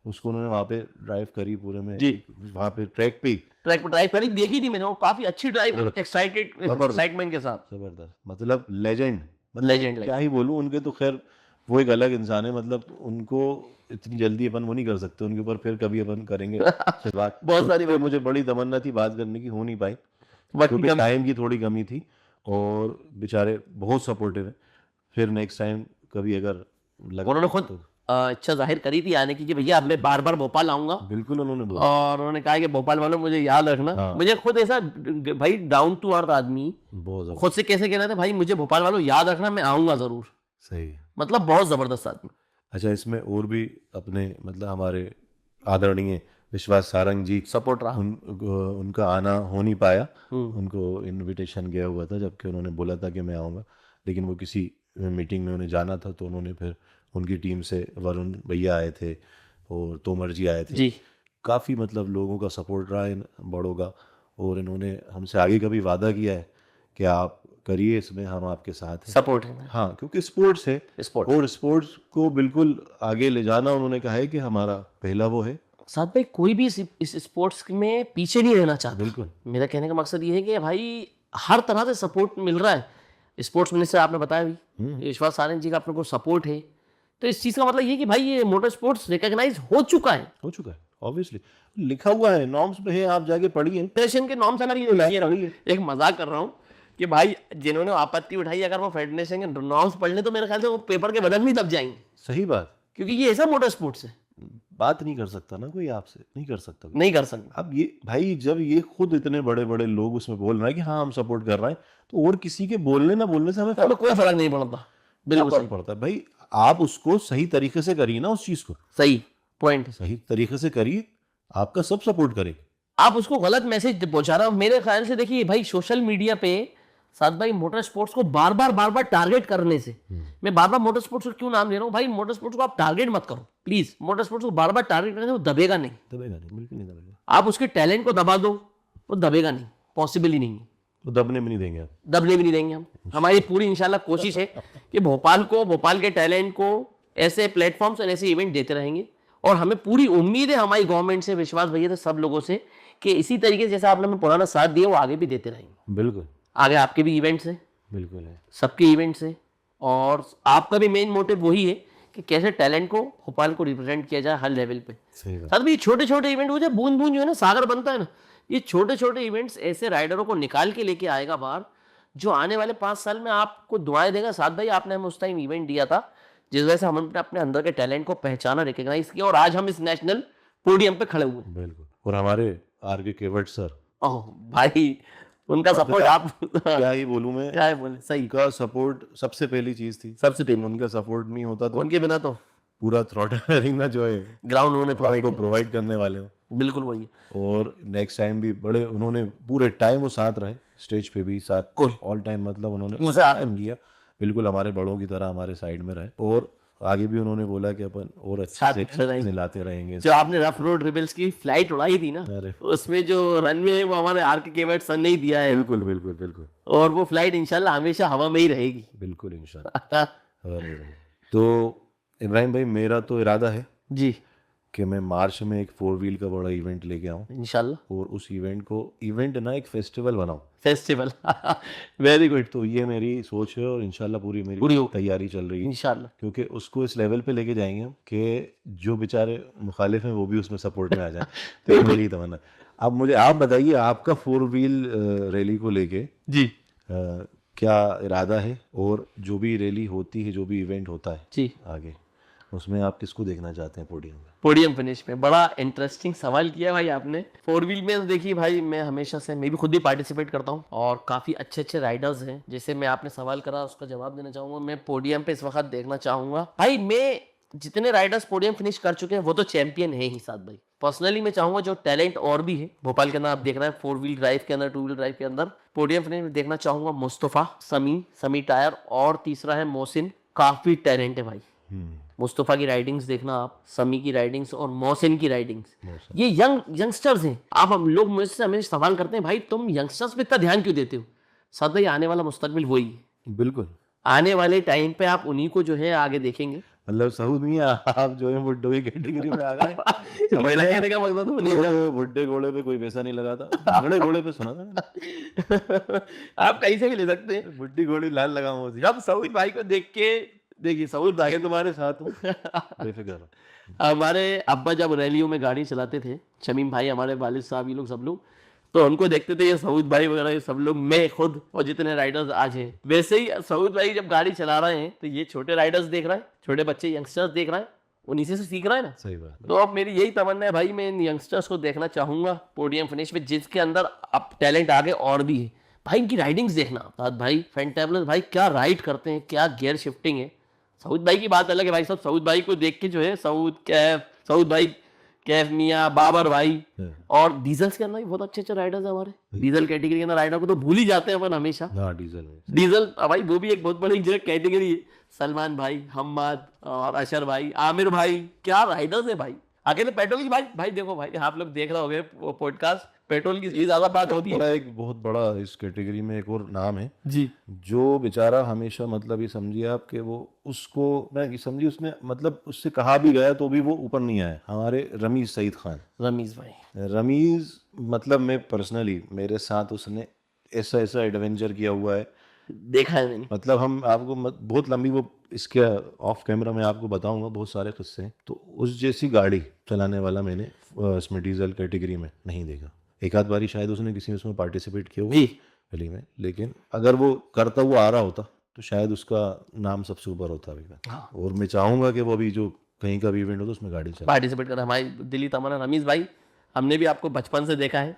उसको उन्होंने वहाँ पे ड्राइव करी पूरे में जी, वहाँ पे ट्रैक पे ही। ट्रैक पर ड्राइव करी, देखी थी मैंने, वो काफी अच्छी ड्राइव, एक्साइटमेंट के साथ, जबरदस्त, मतलब लेजेंड, लेजेंड। क्या ही बोलूँ उनके तो। खैर वो एक अलग इंसान है, मतलब उनको इतनी जल्दी अपन वो नहीं कर सकते उनके ऊपर, फिर कभी अपन करेंगे फिर बात। बहुत सारी तो मुझे बड़ी तमन्ना थी बात करने की, हो नहीं पाई वक्त की क्योंकि कमी। टाइम की थोड़ी कमी थी, और बेचारे बहुत सपोर्टिव है। फिर नेक्स्ट टाइम कभी अगर लगा उन्होंने खुद तो इच्छा जाहिर करी थी आने की कि भैया अब मैं बार बार भोपाल आऊंगा, बिल्कुल उन्होंने बोला। और उन्होंने कहा कि भोपाल वालों मुझे याद रखना। हाँ। मुझे खुद ऐसा भाई डाउन टू अर्थ आदमी बहुत ज़बरदस्त। खुद से कैसे कह रहे थे भाई मुझे भोपाल वालों याद रखना, मैं आऊंगा जरूर। सही। मतलब बहुत जबरदस्त आदमी। अच्छा, इसमें और भी अपने मतलब हमारे आदरणीय विश्वास सारंग जी सपोर्ट रहा। उनका आना हो नहीं पाया, उनको इनविटेशन गया हुआ था, जबकि उन्होंने बोला था कि मैं आऊँगा, लेकिन वो किसी मीटिंग में उन्हें जाना था, तो उन्होंने फिर उनकी टीम से वरुण भैया आए थे और तोमर जी आए थे। जी काफ़ी मतलब लोगों का सपोर्ट रहा इन बड़ों का, और इन्होंने हमसे आगे का भी वादा किया है कि आप करिए, इसमें हम आपके साथ हैं। सपोर्ट है हाँ, क्योंकि स्पोर्ट्स है, स्पोर्ट। और स्पोर्ट्स को बिल्कुल आगे ले जाना उन्होंने कहा है कि हमारा पहला वो है। साथ भाई कोई भी इस स्पोर्ट्स में पीछे नहीं रहना चाहता। बिल्कुल। मेरा कहने का मकसद ये है कि भाई हर तरह से सपोर्ट मिल रहा है। स्पोर्ट्स मिनिस्टर आपने बताया भी, विश्वास सारंग जी का अपने को सपोर्ट है, तो इस चीज़ का मतलब ये है कि भाई ये मोटर स्पोर्ट्स रिकॉग्नाइज हो चुका है। हो चुका है, ऑब्वियसली लिखा हुआ है, नॉर्म्स पे है, आप जाके पढ़िए। फेडरेशन के नॉर्म्स अलग ये एक मजाक कर रहा हूँ कि भाई जिन्होंने आपत्ति उठाई अगर वो फेडरेशन के नॉर्म्स पढ़ ले तो मेरे ख्याल से वो पेपर के बदन भी दब जाएंगे, सही बात। क्योंकि ये ऐसा मोटर स्पोर्ट्स है, बात नहीं कर सकता ना कोई आपसे, नहीं कर सकता कोई। नहीं कर सकता। अब ये भाई जब ये खुद इतने बड़े बड़े लोग उसमें बोल रहे हैं कि हाँ हम सपोर्ट कर रहे हैं, तो और किसी के बोलने ना बोलने से हमें हमें कोई फर्क नहीं पड़ता। बिल्कुल फर्क पड़ता है भाई। आप उसको सही तरीके से करिए ना, उस चीज को सही पॉइंट है। सही तरीके से करिए, आपका सब सपोर्ट करेगा। आप उसको गलत मैसेज पहुंचा रहे हो मेरे ख्याल से। देखिए भाई सोशल मीडिया पे साथ भाई मोटर स्पोर्ट्स को बार बार टारगेट करने से, मैं बार बार मोटर स्पोर्ट्स को क्यों नाम ले रहा हूँ भाई, मोटर स्पोर्ट्स को आप टारगेट मत करो प्लीज। मोटर स्पोर्ट्स को बार बार टारगेट करने से वो दबेगा नहीं, दबेगा नहीं, बिल्कुल नहीं दबेगा। आप उसके टैलेंट को दबा दो, वो दबेगा नहीं, पॉसिबल ही नहीं है, वो दबने भी नहीं देंगे आप। दबने भी नहीं देंगे हम। हमारी पूरी इंशाल्लाह कोशिश है कि भोपाल को, भोपाल के टैलेंट को ऐसे प्लेटफॉर्म्स और ऐसे इवेंट देते रहेंगे, और हमें पूरी उम्मीद है हमारी गवर्नमेंट से, विश्वास भैया से, सब लोगों से, कि इसी तरीके से जैसा आपने हमें पुराना साथ दिया वो आगे भी देते रहेंगे। बिल्कुल। आगे आपके भी इवेंट्स हैं, बिल्कुल है, सबके इवेंट्स हैं, और आपका भी मेन मोटिव वही है कि कैसे टैलेंट को, भोपाल को रिप्रेजेंट किया जाए हर लेवल पे। सही बात। साथ में ये छोटे छोटे इवेंट हो जाए, बूंद बूंद जो है ना सागर बनता है ना, ये छोटे छोटे इवेंट्स ऐसे राइडरों को निकाल के लेके आएगा बाहर, जो आने वाले 5 साल में आपको दुआएं देगा। साथ भाई आपने हमें उस टाइम इवेंट दिया था जिस वजह से हमने अपने अंदर के टैलेंट को पहचाना, रिकॉग्नाइज किया, और आज हम इस नेशनल पोडियम पे खड़े हुए हैं। बिल्कुल। और हमारे आर.के. केवट सर, ओह भाई उनका सपोर्ट आप क्या ही बोलूं मैं, क्या है बोले, सही उनका सपोर्ट सबसे पहली चीज थी। सबसे पहले उनका सपोर्ट नहीं होता तो उनके बिना तो पूरा थ्रॉटल अरेना जो है ग्राउंड उन्होंने प्रोवाइड आपको प्रोवाइड करने वाले हो। बिल्कुल वही है। और नेक्स्ट टाइम भी बड़े उन्होंने पूरे टाइम वो साथ रहे, स्टेज पे भी साथ, Cool. ऑल टाइम, मतलब उन्होंने मुझे टाइम लिया, बिल्कुल हमारे बड़ों की तरह हमारे साइड में रहे, और आगे भी उन्होंने बोला कि अपन और साथ अच्छे खड़े रहेंगे। से निलाते रहेंगे। जो आपने रफ रोड रिबल्स की फ्लाइट उड़ाई थी ना, अरे उसमें जो रनवे है वो हमारे आर.के. केवट सर ने ही दिया है, बिल्कुल बिल्कुल बिल्कुल और वो फ्लाइट इंशाल्लाह हमेशा हवा में ही रहेगी। बिल्कुल इंशाल्लाह। तो इब्राहिम भाई, मेरा तो इरादा है जी कि मैं मार्च में एक 4 व्हील का बड़ा इवेंट लेके आऊँ, इंशाल्लाह, और उस इवेंट को ना एक फेस्टिवल बनाऊँ। फेस्टिवल वेरी गुड, तो ये मेरी सोच है, और इंशाल्लाह पूरी मेरी पूरी हो तैयारी चल रही है, इंशाल्लाह। क्योंकि उसको इस लेवल पे लेके जाएंगे हम कि जो बेचारे मुखालिफ हैं वो भी उसमें सपोर्ट में आ जाए। तो ये मेरी तमन्ना। अब मुझे आप बताइए, आपका 4 व्हील रैली को लेके जी क्या इरादा है, और जो भी रैली होती है, जो भी इवेंट होता है जी, आगे, उसमें आप किसको देखना चाहते हैं पोडियम में? पोडियम फिनिश में। बड़ा इंटरेस्टिंग सवाल किया भाई आपने। 4 व्हील में तो देखिए भाई, मैं हमेशा से, मैं भी खुद भी पार्टिसिपेट करता हूँ, और काफ़ी अच्छे अच्छे राइडर्स हैं। जैसे मैं आपने सवाल करा उसका जवाब देना चाहूँगा, मैं पोडियम पे इस वक्त देखना चाहूँगा भाई, मैं जितने राइडर्स पोडियम फिनिश कर चुके हैं वो तो चैंपियन है ही साथ भाई। पर्सनली मैं चाहूँगा जो टैलेंट और भी है भोपाल के अंदर, आप देख रहे हैं 4 व्हील ड्राइव के अंदर, 2 व्हील ड्राइव के अंदर, पोडियम फिनिश में देखना चाहूँगा मुस्तफ़ा, समी टायर, और तीसरा है मोहसिन। काफ़ी टैलेंट है भाई। मुस्तफ़ा की राइडिंग्स देखना आप, समी की राइडिंग्स और मोहसिन की राइडिंग्स। ये यंगस्टर्स हैं। आप हम लोग मुझसे हमेशा सवाल करते हैं भाई तुम यंगस्टर्स पे इतना ध्यान क्यों देते हो? साथ भाई आने वाला मुस्तकबिल वही है। बिल्कुल, आने वाले टाइम पे आप उन्हीं को जो है आगे देखेंगे। मतलब सऊद नहीं, आप जो है बुड्ढों की कैटेगरी में आ गए। कहने का मतलब तो नहीं, बुड्ढे घोड़े पे कोई पैसा नहीं लगाता, बड़े घोड़े पे सुना था मैंने। आप कहीं से भी ले सकते हैं। बुड्ढी घोड़ी लाल लगा मोदी। जब सऊद भाई को देख के, देखिए सऊद भाई तुम्हारे साथ हूँ, बेफिक्र रहो। हमारे अब्बा जब रैलियों में गाड़ी चलाते थे, शमीम भाई, हमारे वालिद साहब, ये लोग सब लोग, तो उनको देखते थे ये सऊद भाई वगैरह ये सब लोग, मैं खुद और जितने राइडर्स आज हैं। वैसे ही सऊद भाई जब गाड़ी चला रहे हैं तो ये छोटे राइडर्स देख रहे हैं, छोटे बच्चे यंगस्टर्स देख रहे हैं, उन्हीं से सीख रहे हैं ना। सही बात है। तो अब मेरी यही तमन्ना है भाई, मैं इन यंगस्टर्स को देखना चाहूंगा पोडियम फिनिश में, जिसके अंदर अब टैलेंट आगे और भी है। भाई इनकी राइडिंग्स देखना साथ भाई, फैंटेबलस भाई क्या राइड करते हैं, क्या गियर शिफ्टिंग है। सऊद भाई की बात अलग है भाई साहब, सऊद भाई को देख के जो है सऊद भाई, कैफ मियाँ, बाबर भाई, और डीजल्स के अंदर भी बहुत अच्छे अच्छे राइडर्स हैं हमारे। डीजल कैटेगरी के अंदर राइडर को तो भूल ही जाते हैं अपन हमेशा। हाँ डीजल में डीजल भाई वो भी एक बहुत बड़ी जो कैटेगरी है। सलमान भाई, हम्माद और अशर भाई, आमिर भाई, क्या राइडर्स है भाई। अकेले पेट्रोल की भाई देखो भाई, आप लोग देख रहे होंगे वो पॉडकास्ट, पेट्रोल की ज्यादा बात होती है। बड़ा एक बहुत बड़ा इस कैटेगरी में एक और नाम है जी, जो बेचारा हमेशा, मतलब ये समझिए आप कि वो उसको मैं समझिए उसने, मतलब उससे कहा भी गया तो भी वो ऊपर नहीं आया, हमारे रमीज सईद खान। रमीज भाई, रमीज मतलब मैं पर्सनली, मेरे साथ उसने ऐसा ऐसा एडवेंचर किया हुआ है, देखा है मैंने। मतलब हम आपको बहुत लंबी वो इसके ऑफ कैमरा में आपको बताऊंगा बहुत सारे किस्से हैं। तो उस जैसी गाड़ी चलाने वाला मैंने इसमें डीजल कैटेगरी में नहीं देखा। एक आध बारी शायद उसने किसी उसमें पार्टिसिपेट किया हुआ रैली में, लेकिन अगर वो करता हुआ आ रहा होता तो शायद उसका नाम सबसे ऊपर होता अभी तक। हाँ। और मैं चाहूंगा कि वो अभी जो कहीं का भी इवेंट होता उसमें गाड़ी चला। पार्टिसिपेट कर हमारी दिल्ली तमन्ना। रमीज भाई हमने भी आपको बचपन से देखा है,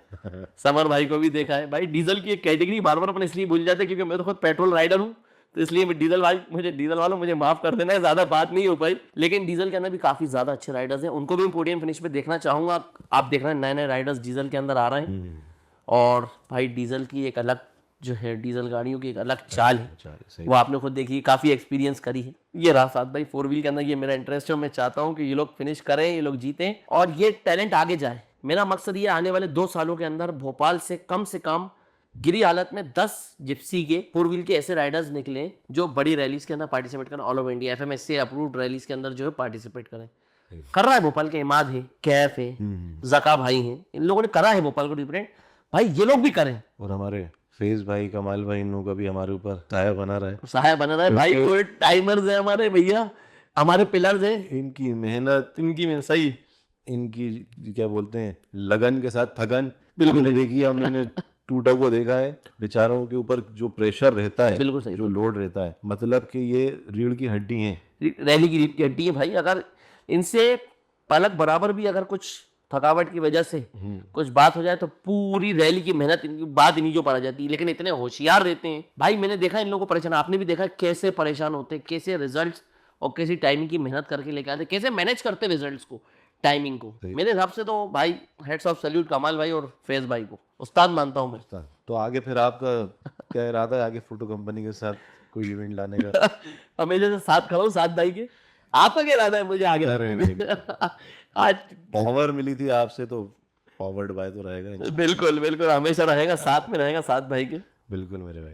समर भाई को भी देखा है भाई। डीजल की एक कैटेगरी बार बार अपन इसलिए भूल जाते हैं क्योंकि मैं तो खुद पेट्रोल राइडर हूँ, तो इसलिए मैं डीजल वालों मुझे माफ कर देना है, ज्यादा बात नहीं हो पाई। लेकिन डीजल के अंदर भी काफी ज्यादा अच्छे राइडर्स हैं, उनको भी मैं पोडियम फिनिश पे देखना चाहूंगा। आप देख रहे हैं नए नए राइडर्स डीजल के अंदर आ रहे हैं, और भाई डीजल की एक अलग जो है, डीजल गाड़ियों की एक अलग चाल है, वो आपने खुद देखी, काफी एक्सपीरियंस करी है। ये रहा साथ भाई 4 व्हील के अंदर, ये मेरा इंटरेस्ट है। मैं चाहता हूँ कि ये लोग फिनिश करें, ये लोग जीतें और ये टैलेंट आगे जाए। मेरा मकसद ये आने वाले 2 सालों के अंदर भोपाल से कम गिरी हालत में 10 जिप्सी के 4 व्हील के ऐसे राइडर्स निकले जो बड़ी रैलीज के अंदर पार्टिसिपेट करें, all over India FMSA approved rallies के अंदर जो है पार्टिसिपेट करें। कर रहा है भोपाल के इमाद है, कैफ है, जका भाई हैं, इन लोगों ने करा है भोपाल को रिप्रेजेंट। भाई ये लोग भी करें, और हमारे फेज भाई, कमाल भाई, इन लोगों का भी हमारे ऊपर साया बना रहा है, सहाय बना रहा है भाई। कोई टाइमर्स है हमारे भैया, हमारे पिलर्स है, इनकी मेहनत, सही, इनकी क्या बोलते हैं, लगन के साथ थगन बिल्कुल देखी है हमने। टूटा को देखा है, बेचारों के ऊपर जो प्रेशर रहता है, बिल्कुल सही, जो लोड रहता है, मतलब कि ये रीढ़ की हड्डी है, रैली की रीढ़ की हड्डी है भाई। अगर इनसे पलक बराबर भी अगर कुछ थकावट की वजह से कुछ बात हो जाए तो पूरी रैली की मेहनत इनकी बात इन्हीं को पड़ जाती है। लेकिन इतने होशियार रहते हैं भाई, मैंने देखा इन लोगों को परेशान, आपने भी देखा कैसे परेशान होते, कैसे रिजल्ट्स और कैसी टाइमिंग की मेहनत करके लेके आते, कैसे मैनेज करते रिजल्ट्स को, टाइमिंग को। मेरे हिसाब से तो भाई हेड्स ऑफ सैल्यूट कमाल भाई और फैज भाई को, उस्ताद मानता हूँ मैं। तो आगे फिर आपका क्या इरादा है, आगे फोटो कंपनी के साथ कोई इवेंट लाने का? हमेशा से साथ खड़ा हूँ साथ भाई के। आपका क्या इरादा है मुझे आगे? आज पावर मिली थी आपसे तो पावर्ड बाय तो रहेगा। बिल्कुल हमेशा रहेगा, साथ में रहेगा साथ भाई के। बिल्कुल मेरे भाई।